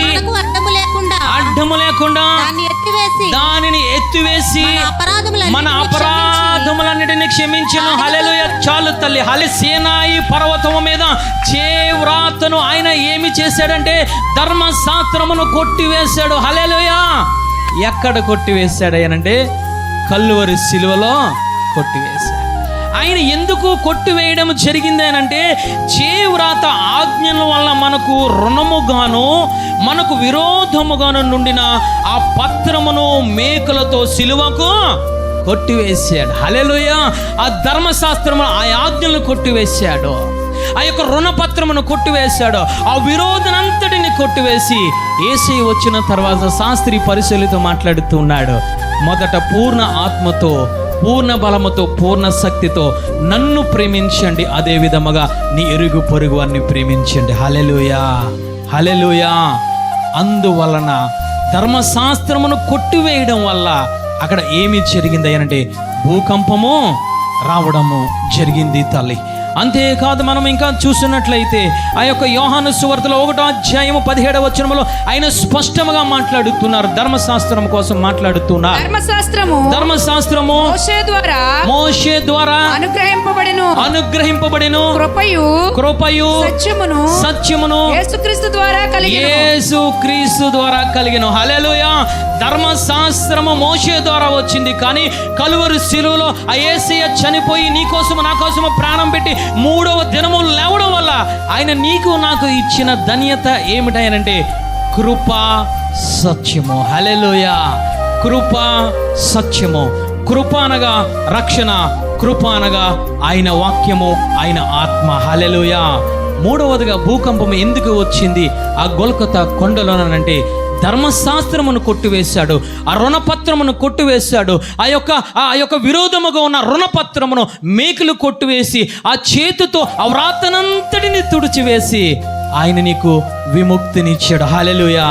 అడ్డము లేకుండా దానిని ఎత్తివేసి మన అపరాధములన్నిటిని క్షమించెను. హల్లెలూయా. చాలు తల్లి. సీనాయి పర్వతము మీద చేవ్రాతను ఆయన ఏమి చేశాడంటే ధర్మశాస్త్రమును కొట్టివేశాడు. హల్లెలూయా. ఎక్కడ కొట్టివేశాడనంటే కల్వరి సిలువలో కొట్టివేశాడు. ఆయన ఎందుకు కొట్టివేయడం జరిగింది అనంటే చేవ్రాత ఆజ్ఞల వల్ల మనకు రుణముగాను మనకు విరోధముగాను నుండిన ఆ పత్రమును మేకులతో సిలువకు కొట్టివేశాడు. హల్లెలూయా. ఆ ధర్మశాస్త్రము ఆ ఆజ్ఞలను కొట్టివేశాడు. ఆ యొక్క రుణపత్రమును కొట్టివేశాడు. ఆ విరోధనంతటిని కొట్టివేసి యేసయ్య వచ్చిన తర్వాత శాస్త్రి పరిశీలితో మాట్లాడుతూ ఉన్నాడు. మొదట పూర్ణ ఆత్మతో, పూర్ణ బలముతో, పూర్ణ శక్తితో నన్ను ప్రేమించండి, అదే విధముగా నీ ఇరుగు పొరుగు వారిని ప్రేమించండి. హల్లెలూయా. హల్లెలూయా. అందువలన ధర్మశాస్త్రమును కొట్టివేయడం వల్ల అక్కడ ఏమి జరిగింది అంటే భూకంపము రావడము జరిగింది తల్లి. అంతేకాదు మనం ఇంకా చూసినట్లయితే ఆ యొక్క యోహాను సువార్తలో 1వ అధ్యాయము 17వ వచనములో ఆయన స్పష్టంగా మాట్లాడుతున్నారు. ధర్మశాస్త్రం కోసం మాట్లాడుతున్నారు. ధర్మశాస్త్రము మోషే ద్వారా అనుగ్రహింపబడెను, కృపయు సత్యమును యేసుక్రీస్తు ద్వారా కలిగెను. హల్లెలూయా. ధర్మశాస్త్రము మోషే ద్వారా వచ్చింది, కానీ కలువరి శిలువలో ఆ యేసయ్య చనిపోయి నీ కోసము నా కోసము ప్రాణం పెట్టి 3వ దినము లేవడం వల్ల ఆయన నీకు నాకు ఇచ్చిన ధన్యత ఏమిటంటే కృపా సత్యము. హల్లెలూయా. కృపా సత్యము. కృప అనగా రక్షణ, కృప అనగా ఆయన వాక్యము, ఆయన ఆత్మ. హల్లెలూయా. 3వదిగా భూకంపం ఎందుకు వచ్చింది ఆ గోల్కొతా కొండలోనంటే ధర్మశాస్త్రమును కొట్టివేశాడు, ఆ రుణపత్రమును కొట్టివేశాడు. ఆ యొక్క విరోధముగా ఉన్న రుణపత్రమును మేకులు కొట్టివేసి ఆ చేతితో ఆ వ్రాతనంతటిని తుడిచివేసి ఆయన నీకు విముక్తినిచ్చాడు. హల్లెలూయా.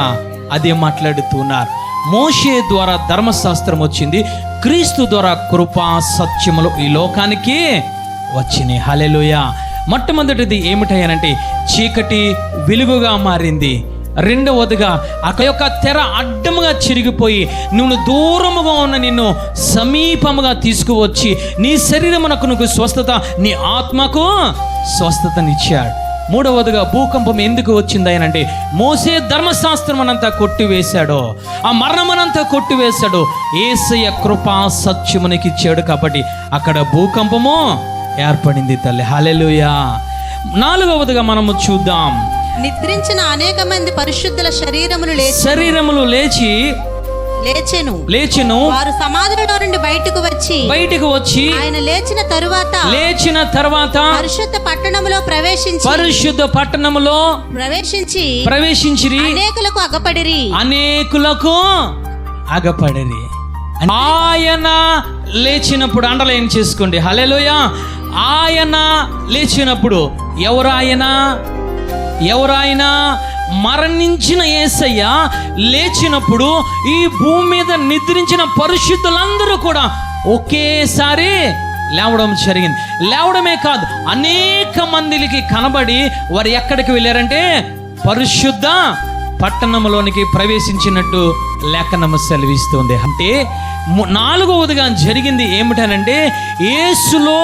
అదే మాట్లాడుతున్నారు. మోషే ద్వారా ధర్మశాస్త్రం వచ్చింది, క్రీస్తు ద్వారా కృపా సత్యములు ఈ లోకానికి వచ్చినాయి. హల్లెలూయా. మొట్టమొదటిది ఏమిటంటే చీకటి వెలుగుగా మారింది. 2వదిగా ఆ యొక్క తెర అడ్డముగా చిరిగిపోయి నువ్వు దూరముగా ఉన్న నిన్ను సమీపముగా తీసుకువచ్చి నీ శరీరమునకు నువ్వు స్వస్థత, నీ ఆత్మకు స్వస్థతనిచ్చాడు. 3వదిగా భూకంపం ఎందుకు వచ్చింది అంటే మోసే ధర్మశాస్త్రమునంతా కొట్టివేశాడు, ఆ మరణమునంతా కొట్టివేశాడు, యేసయ్య కృపా సత్యమునికి ఇచ్చాడు. కాబట్టి అక్కడ భూకంపము ఏర్పడింది తల్లి. హల్లెలూయా. 4వదిగా మనము చూద్దాం. నిద్రించిన అనేక మంది పరిశుద్ధుల శరీరములు లేచెను. వారు సమాధులలో నుండి బయటకు వచ్చి ఆయన లేచిన తరువాత పరిశుద్ధ పట్టణములో ప్రవేశించి అనేకులకు ఆగపడరి. ఆయన లేచినప్పుడు అండర్లైన్ చేసుకోండి. హల్లెలూయా. ఆయన లేచినప్పుడు ఎవరాయన మరణించిన యేసయ్య లేచినప్పుడు ఈ భూమి మీద నిద్రించిన పరిశుద్ధులందరూ కూడా ఒకేసారి లేవడం జరిగింది. లేవడమే కాదు, అనేక మందికి కనబడి వారు ఎక్కడికి వెళ్ళారంటే పరిశుద్ధ పట్టణంలోనికి ప్రవేశించినట్టు లేఖనము సెలవిస్తుంది. అంటే నాలుగవదిగా జరిగింది ఏమిటనంటే, యేసులో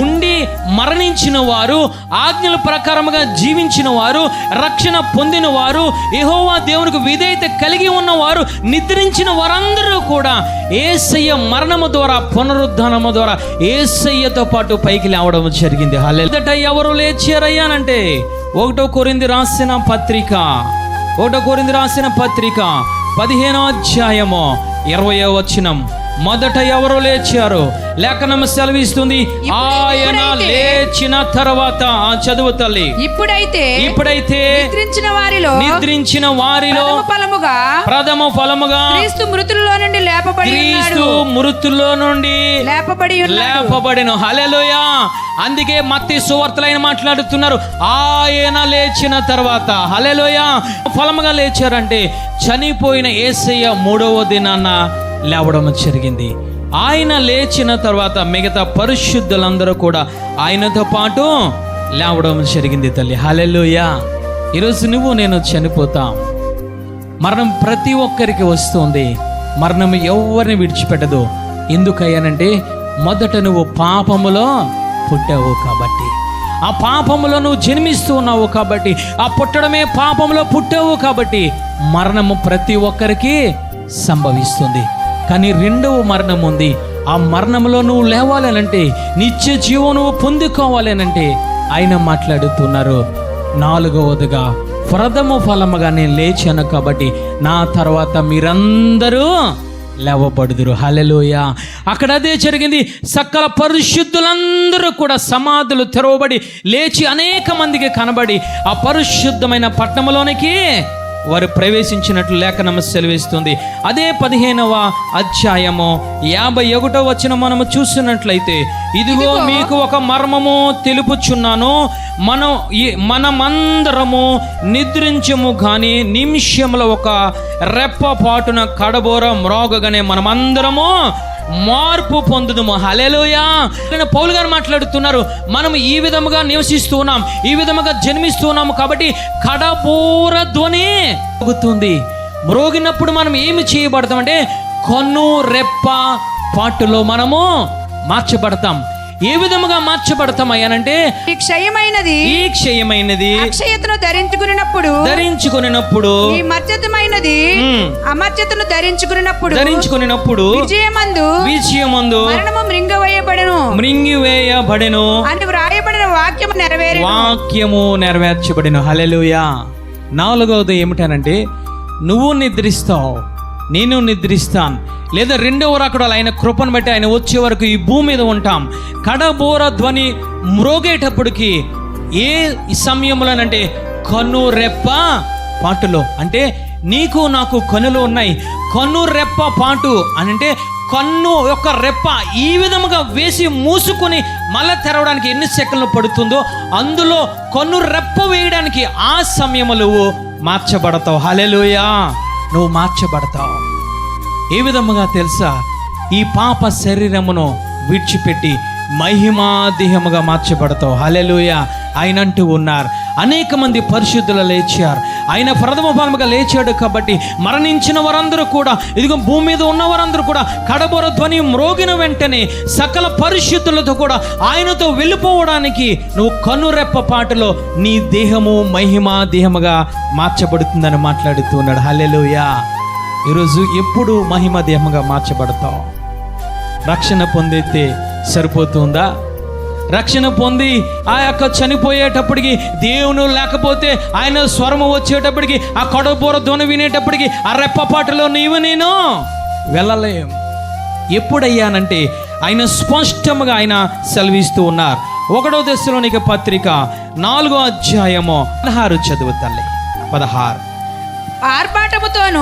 ఉండి మరణించిన వారు, ఆజ్ఞల ప్రకారముగా జీవించిన వారు, రక్షణ పొందిన వారు, యెహోవా దేవునికి విధేయత కలిగి ఉన్నవారు, నిద్రించిన వారందరూ కూడా యేసయ్య మరణము ద్వారా, పునరుద్ధానము ద్వారా యేసయ్యతో పాటు పైకి లేవడం జరిగింది. హల్లెలూయా. ఎవరు లేచారయ్యానంటే 1 కొరింథీ రాసిన పత్రిక 15వ అధ్యాయము 20వ వచనం. మొదట ఎవరు లేచారు? లేఖనం సెలవిస్తుంది, ఆయన లేచిన తర్వాత. చదువు తల్లి. ఇప్పుడైతే నిద్రించిన వారిలో ప్రథమ ఫలముగా క్రీస్తు మృతుల్లో నుండి లేపబడిన. హల్లెలూయా. అందుకే మత్తయి సువార్తలో ఆయన మాట్లాడుతున్నారు, ఆయన లేచిన తర్వాత. హల్లెలూయా. ఫలముగా లేచారంటే చనిపోయిన యేసయ్య 3వ దినాన లేవడం జరిగింది. ఆయన లేచిన తర్వాత మిగతా పరిశుద్ధులందరూ కూడా ఆయనతో పాటు లేవడం జరిగింది తల్లి. హల్లెలూయా. ఈరోజు నువ్వు నేను చనిపోతాం. మరణం ప్రతి ఒక్కరికి వస్తుంది. మరణం ఎవరిని విడిచిపెట్టదు. ఎందుకయ్యానంటే, మొదట నువ్వు పాపములో పుట్టావు కాబట్టి, ఆ పాపములో నువ్వు జన్మిస్తూ ఉన్నావు కాబట్టి, ఆ పుట్టడమే పాపములో పుట్టావు కాబట్టి మరణము ప్రతి ఒక్కరికి సంభవిస్తుంది. కానీ రెండవ మరణం ఉంది. ఆ మరణంలో నువ్వు లేవాలనంటే, నిత్య జీవం నువ్వు పొందుకోవాలనంటే ఆయన మాట్లాడుతున్నారు, 4వదిగా ప్రథమ ఫలముగా నేను లేచాను కాబట్టి నా తర్వాత మీరందరూ లేవబడుదురు. హల్లెలూయా. అక్కడ అదే జరిగింది. సకల పరిశుద్ధులందరూ కూడా సమాధులు తెరవబడి లేచి అనేక మందికి కనబడి ఆ పరిశుద్ధమైన పట్టణంలోనికి వారు ప్రవేశించినట్లు లేఖనం సెలవిస్తుంది. అదే 15వ అధ్యాయము 51వ వచనం మనము చూసినట్లయితే, ఇదిగో మీకు ఒక మర్మము తెలుపుచున్నాను, మనమందరము నిద్రించము కానీ నిమిషంలో ఒక రెప్పపాటున కడబోర మ్రోగగానే మనమందరము మార్పు పొందుదుము. హల్లెలూయా. పౌలు గారు మాట్లాడుతున్నారు, మనం ఈ విధముగా నివసిస్తూ ఉన్నాం, ఈ విధముగా జన్మిస్తూ ఉన్నాము కాబట్టి కడబోర ధ్వని మోగుతుంది. మ్రోగినప్పుడు మనం ఏమి చేయబడతామంటే కన్ను రెప్ప పాటులో మనము మార్చబడతాం. ఏ విధముగా మార్చబడతామయ్యానంటే, ఈ క్షయమైనది అక్షయతను ధరించుకున్నప్పుడు ఈ మర్యాదమైనది అమర్యాదను ధరించుకున్నప్పుడు విజయమందు మరణము మృంగివేయబడెను అని వ్రాయబడిన వాక్యము నెరవేర్చబడెను. హల్లెలూయా. 4వది ఏమిటనంటే, నువ్వు నిద్రిస్తావు, నేను నిద్రిస్తాను, లేదా రెండవ రాకడలో ఆయన కృపను బట్టి ఆయన వచ్చే వరకు ఈ భూమి మీద ఉంటాం. కడబోర ధ్వని మ్రోగేటప్పటికి ఏ సమయంలోనంటే కన్ను రెప్ప పాటులో. అంటే నీకు నాకు కన్నులు ఉన్నాయి. కన్ను రెప్ప పాటు అని అంటే కన్ను యొక్క రెప్ప ఈ విధముగా వేసి మూసుకొని మళ్ళా తెరవడానికి ఎన్ని సెకన్లు పడుతుందో అందులో కన్ను రెప్ప వేయడానికి ఆ సమయంలో మార్చబడతావు. హల్లెలూయా. నువ్వు మార్చబడతావు. ఏ విధముగా తెలుసా? ఈ పాప శరీరమును విడిచిపెట్టి మహిమాదేహముగా మార్చబడతావు. హల్లెలూయా. ఆయన అంటూ ఉన్నారు, అనేక మంది పరిశుద్ధులు లేచారు. ఆయన ప్రథమ ఫలముగా లేచాడు కాబట్టి మరణించిన వారందరూ కూడా, ఇదిగో భూమి మీద ఉన్న వారందరూ కూడా కడబోర ధ్వని మ్రోగిన వెంటనే సకల పరిశుద్ధులతో కూడా ఆయనతో వెళ్ళిపోవడానికి నువ్వు కనురెప్ప పాటలో నీ దేహము మహిమా దేహముగా మార్చబడుతుందని మాట్లాడుతున్నాడు. హల్లెలూయా. ఈరోజు ఎప్పుడు మహిమ దేహముగా మార్చబడతావు? రక్షణ పొందితే సరిపోతుందా? రక్షణ పొంది ఆ యొక్క చనిపోయేటప్పటికి దేవుడు లేకపోతే ఆయన స్వరము వచ్చేటప్పటికి ఆ కడబోర ధ్వని వినేటప్పటికి ఆ రెప్పపాటులో నీవు నేను వెళ్ళలేం. ఎప్పుడయ్యానంటే ఆయన స్పష్టంగా ఆయన సెలవిస్తూ ఉన్నారు. 1 దశలోనిక పత్రిక 4వ అధ్యాయము 16 చదువు తల్లి. 16 ఆర్భాటముతోను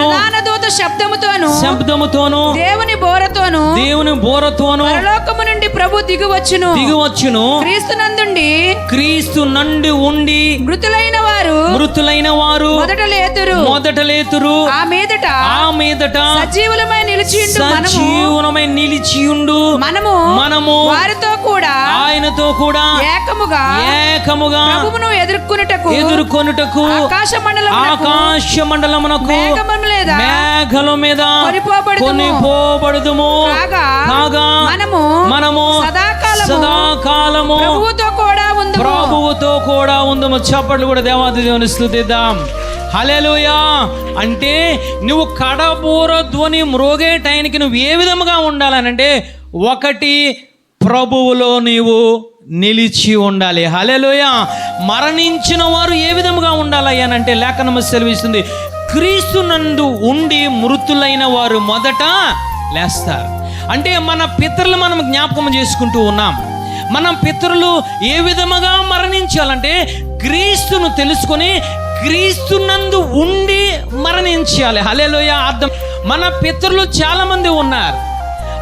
ప్రధాన దూత శబ్దముతోను దేవుని బోరతోను పరలోకము నుండి ప్రభు దిగువచ్చును క్రీస్తు నందు ఉండి మృతులైన వారు మొదట లేతురు ఆ మీదట సజీవులమై నిలిచియుండు మనము వారితో కూడా ఆయనతో కూడా ఏకముగా ప్రభువును ఎదుర్కొనుటకు ఆకాశ మండలమునకు మేఘల మీద కొనిపోబడుదుము కాగా మనము సదాకాలము ప్రభువుతో కూడా ఉందము. చప్పట్లు కూడా దేవాది దేవుని స్తుతిద్దాం. హల్లెలూయా. అంటే నువ్వు కడబూర ధ్వని మ్రోగే టైంకి నువ్వు ఏ విధముగా ఉండాలనంటే, ఒకటి, ప్రభువులో నీవు నిలిచి ఉండాలి. హల్లెలూయా. మరణించిన వారు ఏ విధముగా ఉండాలి అనంటే లేఖనము సెలవిస్తుంది, క్రీస్తు నందు ఉండి మృతులైన వారు మొదట లేస్తారు. అంటే మన పితరులు మనం జ్ఞాపకం చేసుకుంటూ ఉన్నాం. మన పితరులు ఏ విధముగా మరణించాలంటే క్రీస్తును తెలుసుకొని క్రీస్తునందు ఉండి మరణించాలి. హల్లెలూయా. అర్థం, మన పితరులు చాలా మంది ఉన్నారు.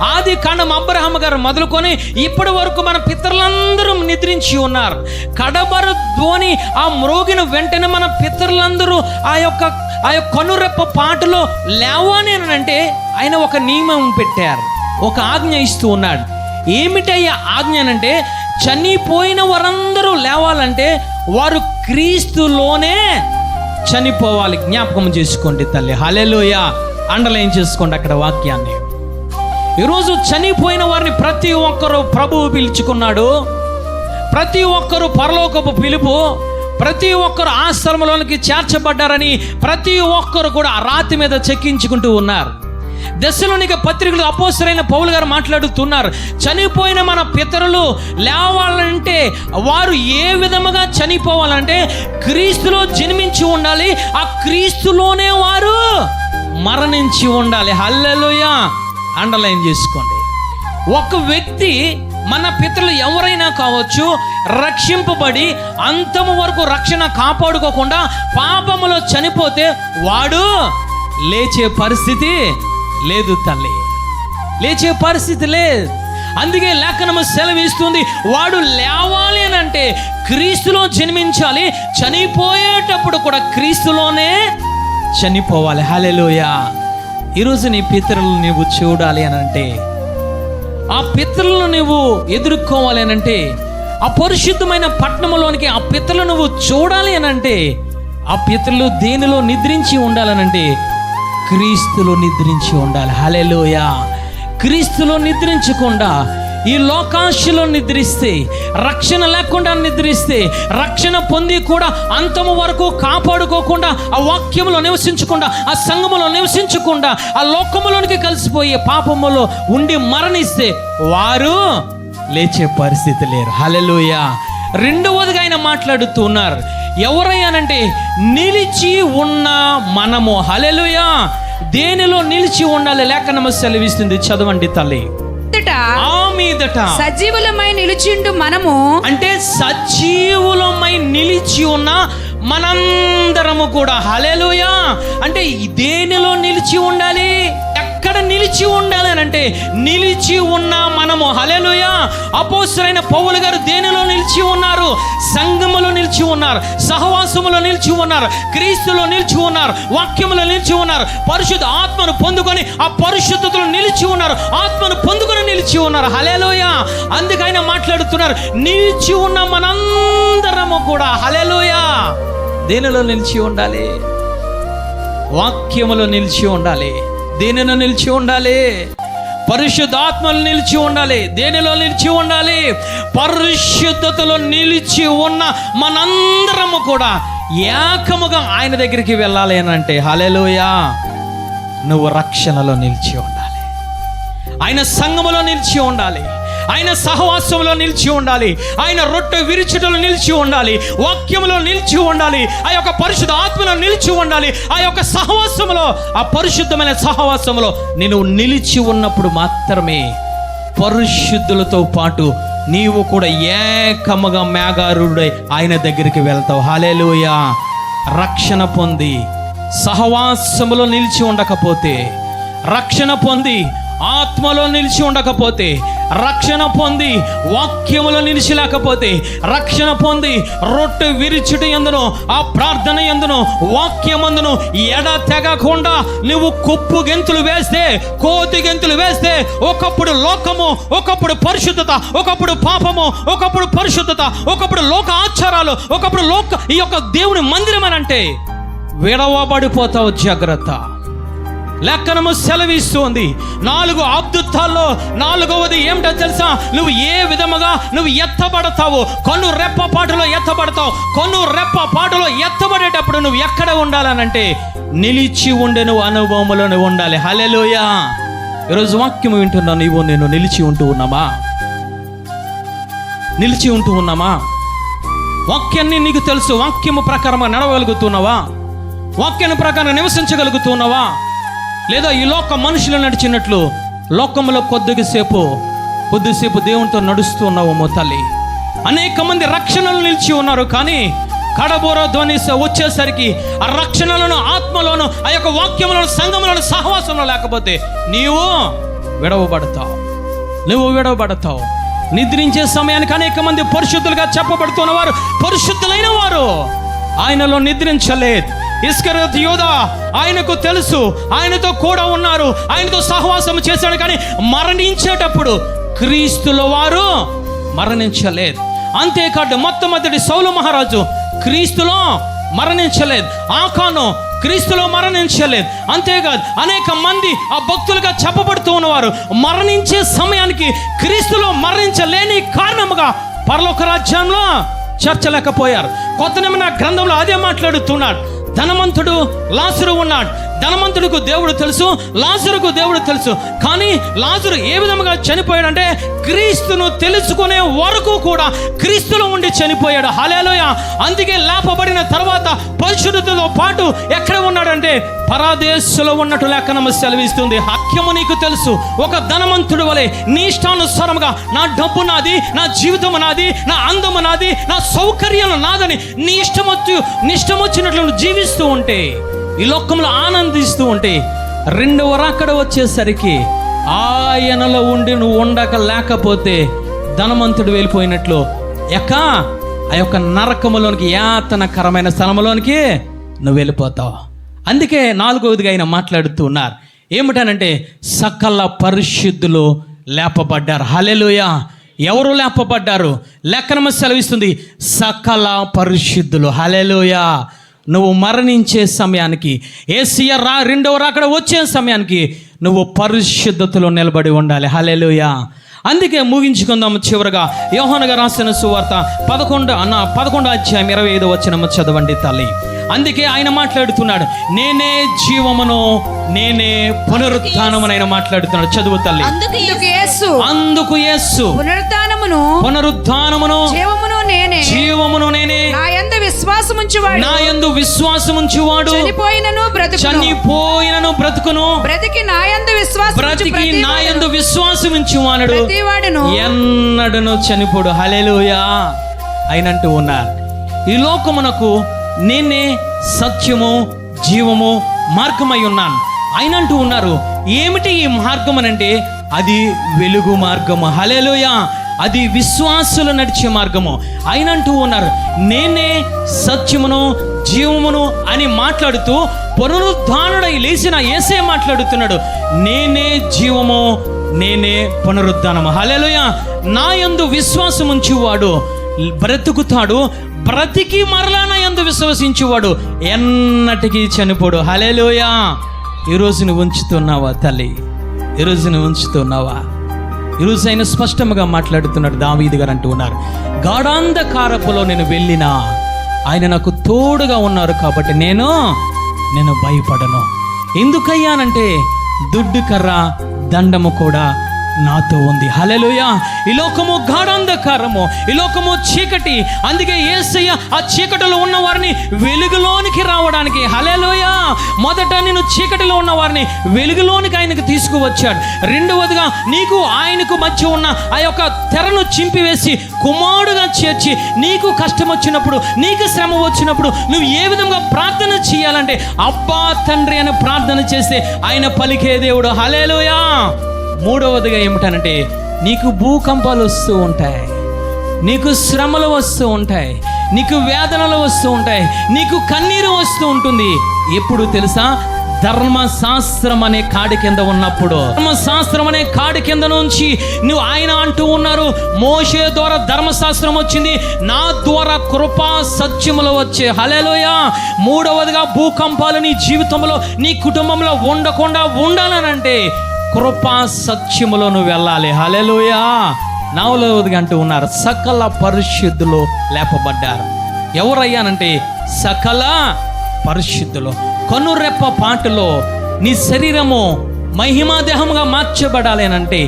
ఆది కాండం అబ్రహాము గారు మొదలుకొని ఇప్పటి వరకు మన పితరులందరూ నిద్రించి ఉన్నారు. కడబరు ధ్వని ఆ మ్రోగిన వెంటనే మన పితరులందరూ ఆ యొక్క కనురెప్ప పాటలో లేవని అంటే ఆయన ఒక నియమం పెట్టారు, ఒక ఆజ్ఞ ఇస్తూ ఉన్నాడు. ఏమిటయ్యా ఆజ్ఞ అంటే, చనిపోయిన వారందరూ లేవాలంటే వారు క్రీస్తులోనే చనిపోవాలి. జ్ఞాపకం చేసుకోండి తల్లి. హల్లెలూయా. అండర్లైన్ చేసుకోండి అక్కడ వాక్యాన్ని. ఈరోజు చనిపోయిన వారిని ప్రతి ఒక్కరూ ప్రభువు పిలుచుకున్నాడు. ప్రతి ఒక్కరూ పరలోకపు పిలుపు, ప్రతి ఒక్కరు ఆ స్థలంలోనికి చేర్చబడ్డారని ప్రతి ఒక్కరు కూడా ఆ రాతి మీద చెక్కించుకుంటూ ఉన్నారు. దశలోనిక పత్రికలు అపోస్తలుడైన పౌలు గారు మాట్లాడుతున్నారు, చనిపోయిన మన పితరులు లేవాలంటే వారు ఏ విధముగా చనిపోవాలంటే క్రీస్తులో జన్మించి ఉండాలి, ఆ క్రీస్తులోనే వారు మరణించి ఉండాలి. హల్లెలూయా. అండర్లైన్ చేసుకోండి. ఒక వ్యక్తి, మన పితరులు ఎవరైనా కావచ్చు, రక్షింపబడి అంతము వరకు రక్షణ కాపాడుకోకుండా పాపములో చనిపోతే వాడు లేచే పరిస్థితి లేదు తల్లి, లేచే పరిస్థితి లేదు. అందుకే లేఖనము సెలవిస్తుంది, వాడు లేవాలి అని అంటే క్రీస్తులో జన్మించాలి, చనిపోయేటప్పుడు కూడా క్రీస్తులోనే చనిపోవాలి. హల్లెలూయా. ఈరోజు నీ పితరులు నీవు చూడాలి అని అంటే, ఆ పితరులను నువ్వు ఎదుర్కోవాలి అని అంటే, ఆ పరిశుద్ధమైన పట్టణంలోనికి ఆ పితరులు నువ్వు చూడాలి అని అంటే, ఆ పితరులు దేనిలో నిద్రించి ఉండాలనంటే క్రీస్తులో నిద్రించి ఉండాలి. హల్లెలూయా. క్రీస్తులో నిద్రించకుండా ఈ లోకాశలో నిద్రిస్తే, రక్షణ లేకుండా నిద్రిస్తే, రక్షణ పొంది కూడా అంతము వరకు కాపాడుకోకుండా, ఆ వాక్యములో నివసించకుండా, ఆ సంఘములో నివసించకుండా, ఆ లోకములోనికి కలిసిపోయే పాపములో ఉండి మరణిస్తే వారు లేచే పరిస్థితి లేరు. హల్లెలూయా. రెండవదిగా ఆయన మాట్లాడుతూ ఉన్నారు, ఎవరయ్యానంటే నిలిచి ఉన్న మనము. హల్లెలూయా. దేనిలో నిలిచి ఉండాలి? లేఖనము సెలవిస్తుంది, చదవండి తల్లి. ఆ మీదట సజీవులమై నిలిచిండు మనము, అంటే సజీవులమై నిలిచి ఉన్న మనందరము కూడా. హల్లెలూయా. అంటే దేనిలో నిలిచి ఉండాలి? ఎక్కడ నిలిచి ఉండాలి అని అంటే నిలిచి ఉన్న మనము. హల్లెలూయా. అపోస్తలుడైన పౌలు గారు దేనిలో నిలిచి ఉన్నారు? సంఘములో నిలిచి ఉన్నారు, సహవాసములో నిలిచి ఉన్నారు, క్రీస్తులో నిలిచి ఉన్నారు, వాక్యములో నిలిచి ఉన్నారు, పరిశుద్ధ ఆత్మను పొందుకొని ఆ పరిశుద్ధతలో నిలిచి ఉన్నారు, ఆత్మను పొందుకొని నిలిచి ఉన్నారు. హల్లెలూయా. అందుకైనా మాట్లాడుతున్నారు, నిలిచి ఉన్న మనందరము కూడా. హల్లెలూయా. దేనిలో నిలిచి ఉండాలి? వాక్యములో నిలిచి ఉండాలి. దేనిలో నిలిచి ఉండాలి? పరిశుద్ధాత్మలో నిలిచి ఉండాలి. దేనిలో నిలిచి ఉండాలి? పరిశుద్ధతలో నిలిచి ఉన్న మనందరము కూడా ఏకముగా ఆయన దగ్గరికి వెళ్ళాలి అని అంటే, హల్లెలూయా, నువ్వు రక్షణలో నిలిచి ఉండాలి, ఆయన సంఘములో నిలిచి ఉండాలి, ఆయన సహవాసంలో నిలిచి ఉండాలి, ఆయన రొట్టె విరుచుటలో నిలిచి ఉండాలి, వాక్యములో నిలిచి ఉండాలి, ఆ యొక్క పరిశుద్ధ ఆత్మలో నిలిచి ఉండాలి, ఆ యొక్క సహవాసములో, ఆ పరిశుద్ధమైన సహవాసములో నేను నిలిచి ఉన్నప్పుడు మాత్రమే పరిశుద్ధులతో పాటు నీవు కూడా ఏకముగా మేఘారూఢుడై ఆయన దగ్గరికి వెళ్తావు. హల్లెలూయా. రక్షణ పొంది సహవాసములో నిలిచి ఉండకపోతే, రక్షణ పొంది ఆత్మలో నిలిచి ఉండకపోతే, రక్షణ పొంది వాక్యములో నిలిచి లేకపోతే, రక్షణ పొంది రొట్టె విరిచుటి యందును ఆ ప్రార్థన యందును వాక్యమందును ఎడ తెగకుండా నువ్వు కుప్పు గెంతులు వేస్తే, కోతి గెంతులు వేస్తే, ఒకప్పుడు లోకము, ఒకప్పుడు పరిశుద్ధత, ఒకప్పుడు పాపము, ఒకప్పుడు పరిశుద్ధత, ఒకప్పుడు లోక ఆచారాలు, ఒకప్పుడు ఈ యొక్క దేవుని మందిరం అని అంటే విడవబడిపోతావు. జాగ్రత్త. లేఖనము సెలవిస్తుంది 4 అద్భుతాల్లో 4వది ఏమిటో తెలుసా? నువ్వు ఏ విధముగా నువ్వు ఎత్తబడతావు. కన్ను రెప్పపాటులో ఎత్తబడతావు. కన్ను రెప్పపాటులో ఎత్తబడేటప్పుడు నువ్వు ఎక్కడ ఉండాలనంటే నిలిచి ఉండెను అనుభవములో నువ్వు ఉండాలి. హల్లెలూయా. ఈరోజు వాక్యము వింటున్నా నీవు నేను నిలిచి ఉంటూ ఉన్నామా? నిలిచి ఉంటూ ఉన్నామా? వాక్యాన్ని నీకు తెలుసు, వాక్యము ప్రకారంగా నడవగలుగుతున్నావా? వాక్యాన్ని ప్రకారం నివసించగలుగుతున్నావా? లేదా ఈ లోక మనుషులు నడిచినట్లు లోకంలో కొద్దిసేపు దేవునితో నడుస్తూ ఉన్నావేమో తల్లి. అనేక మంది రక్షణలు నిలిచి ఉన్నారు, కానీ కడబోర ధ్వని వచ్చేసరికి ఆ రక్షణలను, ఆత్మలోను, ఆ యొక్క వాక్యములను, సంఘములను, సహవాసంలో లేకపోతే నీవు విడవబడతావు. నిద్రించే సమయానికి అనేక మంది పరిశుద్ధులుగా చెప్పబడుతున్నవారు, పరిశుద్ధులైన వారు ఆయనలో నిద్రించలేదు. ఇస్కరియోతు యూదా ఆయనకు తెలుసు, ఆయనతో కూడా ఉన్నారు, ఆయనతో సహవాసం చేశాడు, కానీ మరణించేటప్పుడు క్రీస్తులో వారు మరణించలేదు. అంతేకాదు మొట్టమొదటి సౌలు మహారాజు క్రీస్తులో మరణించలేదు. ఆకాను క్రీస్తులో మరణించలేదు. అంతేకాదు అనేక మంది ఆ భక్తులుగా చెప్పబడుతూ ఉన్నవారు మరణించే సమయానికి క్రీస్తులో మరణించలేని కారణముగా పరలోక రాజ్యంలో చేర్చలేకపోయారు. కొత్త నిబంధన గ్రంథంలో అదే మాట్లాడుతున్నాడు. ధనవంతుడు లాజరు ఉన్నాడు. ధనవంతుడికి దేవుడు తెలుసు, లాజరుకు దేవుడు తెలుసు. కానీ లాజరు ఏ విధంగా చనిపోయాడంటే క్రీస్తును తెలుసుకునే వరకు కూడా క్రీస్తులో ఉండి చనిపోయాడు. హల్లెలూయా. అందుకే లేపబడిన తర్వాత పరిశుద్ధతతో పాటు ఎక్కడ ఉన్నాడంటే పరదేశంలో ఉన్నట్టు లేఖనము సెలవిస్తుంది. వాక్యము నీకు తెలుసు. ఒక ధనవంతుడి వలె నీ ఇష్టానుసారముగా నా డబ్బు నాది, నా జీవితం నాది, నా అందము నాది, నా సౌకర్యం నాదని నీ ఇష్టం వచ్చినట్లు జీవిస్తూ ఉంటే, ఈ లోకంలో ఆనందిస్తూ ఉంటే, 2వ రాకడ వచ్చేసరికి ఆయనలో ఉండి నువ్వు ఉండక లేకపోతే ధనవంతుడు వెళ్ళిపోయినట్లు ఆ యొక్క నరకములోనికి, యాతనకరమైన స్థలములోనికి నువ్వు వెళ్ళిపోతావు. అందుకే 4వదిగా ఆయన మాట్లాడుతూ ఉన్నారు. ఏమిటనంటే సకల పరిశుద్ధులు లేపబడ్డారు. హల్లెలూయా. ఎవరు లేపబడ్డారు? లేఖనము సెలవిస్తుంది సకల పరిశుద్ధులు. హల్లెలూయా. నువ్వు మరణించే సమయానికి, యేసయ్య 2వ రాకడ వచ్చే సమయానికి నువ్వు పరిశుద్ధతలో నిలబడి ఉండాలి. హల్లెలూయా. అందుకే ముగించుకుందాం. చివరగా యోహాను గారు రాసిన సువార్త 11వ అధ్యాయం 25వ వచనము చదవండి తల్లి. అందుకే ఆయన మాట్లాడుతున్నాడు, నేనే జీవమును, నేనే పునరుత్థానమును ఆయన మాట్లాడుతున్నాడు. చదువు తల్లి. అందుకు యేసు పునరుత్థానమును జీవమును నేనే, నా యందు విశ్వాసముంచువాడు చనిపోయినను బ్రతుకును, బ్రతికి నా యందు విశ్వాసముంచువాడు ఎన్నడను చనిపోడు. హల్లెలూయా. అయినంటూ ఉన్నారు, ఈ లోకమునకు నేనే సత్యము, జీవము, మార్గమై ఉన్నాను. అయినంటూ ఉన్నారు. ఏమిటి ఈ మార్గం అనంటే అది వెలుగు మార్గము. హల్లెలూయా. అది విశ్వాసులు నడిచే మార్గము. అయినంటూ ఉన్నారు, నేనే సత్యమును, జీవమును అని మాట్లాడుతూ పునరుద్ధానుడై లేచిన యేసే మాట్లాడుతున్నాడు, నేనే జీవము, నేనే పునరుద్ధానము. హల్లెలూయా. నా యందు విశ్వాసం ఉంచువాడు బ్రతుకుతాడు, బ్రతికి మరలా నా యందు విశ్వసించువాడు ఎన్నటికీ చనిపోడు. హల్లెలూయా. ఈరోజు నువ్వు ఉంచుతున్నావా తల్లి? ఈరోజు నువ్వు ఉంచుతున్నావా? ఈరోజు ఆయన స్పష్టంగా మాట్లాడుతున్నాడు. దావీదు గారు అంటూ ఉన్నారు, గాఢాంధకారపులో నేను వెళ్ళినా ఆయన నాకు తోడుగా ఉన్నారు కాబట్టి నేను భయపడను. ఎందుకయ్యానంటే దుడ్డు కర్ర దండము కూడా నాతో ఉంది. హల్లెలూయా. ఈ లోకము గాఢాంధకారము, ఈ లోకము చీకటి. అందుకే యేసయ్య ఆ చీకటిలో ఉన్న వారిని వెలుగులోనికి రావడానికి, హల్లెలూయా, మొదట నేను చీకటిలో ఉన్న వారిని వెలుగులోనికి ఆయనకు తీసుకువచ్చాడు. రెండవదిగా నీకు ఆయనకు మధ్య ఉన్న ఆ యొక్క తెరను చింపివేసి కుమారుడుగా చేర్చి, నీకు కష్టం వచ్చినప్పుడు, నీకు శ్రమ వచ్చినప్పుడు నువ్వు ఏ విధంగా ప్రార్థన చేయాలంటే అబ్బా తండ్రి అని ప్రార్థన చేస్తే ఆయన పలికే దేవుడు. హల్లెలూయా. మూడవదిగా ఏమిటనంటే నీకు భూకంపాలు వస్తూ ఉంటాయి, నీకు శ్రమలు వస్తూ ఉంటాయి, నీకు వేదనలు వస్తూ ఉంటాయి, నీకు కన్నీరు వస్తూ ఉంటుంది. ఎప్పుడు తెలుసా? ధర్మశాస్త్రం అనే కాడి కింద ఉన్నప్పుడు. ధర్మశాస్త్రం అనే కాడి కింద నుంచి నువ్వు ఆయన అంటూ ఉన్నారు, మోషే ద్వారా ధర్మశాస్త్రం వచ్చింది, నా ద్వారా కృపా సత్యములు వచ్చే. హల్లెలూయా. మూడవదిగా భూకంపాలు నీ జీవితంలో, నీ కుటుంబంలో ఉండకుండా ఉండాలనంటే కృపా సత్యములో నువ్వు వెళ్ళాలి. హల్లెలూయా. నాలుగవదిగా అంటూ ఉన్నారు, సకల పరిశుద్ధులు లేపబడ్డారు. ఎవరయ్యానంటే సకల పరిశుద్ధులు. కనురెప్ప పాటులో నీ శరీరము మహిమా దేహముగా మార్చబడాలి అంటే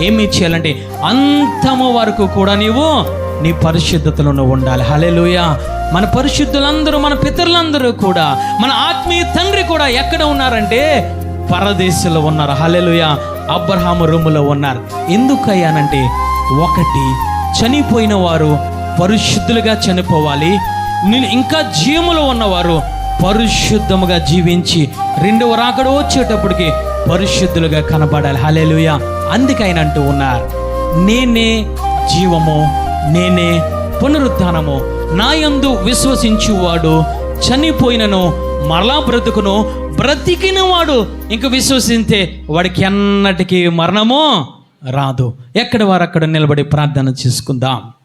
ఏమి చేయాలంటే అంతము వరకు కూడా నీవు నీ పరిశుద్ధతలో ఉండాలి. హల్లెలూయా. మన పరిశుద్ధులందరూ, మన పితరులందరూ కూడా, మన ఆత్మీయ తండ్రి కూడా ఎక్కడ ఉన్నారంటే పరదేశంలో ఉన్నారు. హల్లెలూయా. అబ్రహాము రొమ్ములో ఉన్నారు. ఎందుకయ్యానంటే ఒకటి, చనిపోయిన వారు పరిశుద్ధులుగా చనిపోవాలి. నేను ఇంకా జీవములో ఉన్నవారు పరిశుద్ధముగా జీవించి రెండవ రాకడ వచ్చేటప్పటికి పరిశుద్ధులుగా కనబడాలి. హల్లెలూయా. అందుకే ఆయన అంటూ ఉన్నారు, నేనే జీవము, నేనే పునరుత్థానము, నా యందు విశ్వసించువాడు చనిపోయినను మరలా బ్రతుకును, బ్రతికిన వాడు ఇంక విశ్వసిస్తే వాడికి ఎన్నటికీ మరణము రాదు. ఎక్కడ వారు అక్కడ నిలబడి ప్రార్థన చేసుకుందాం.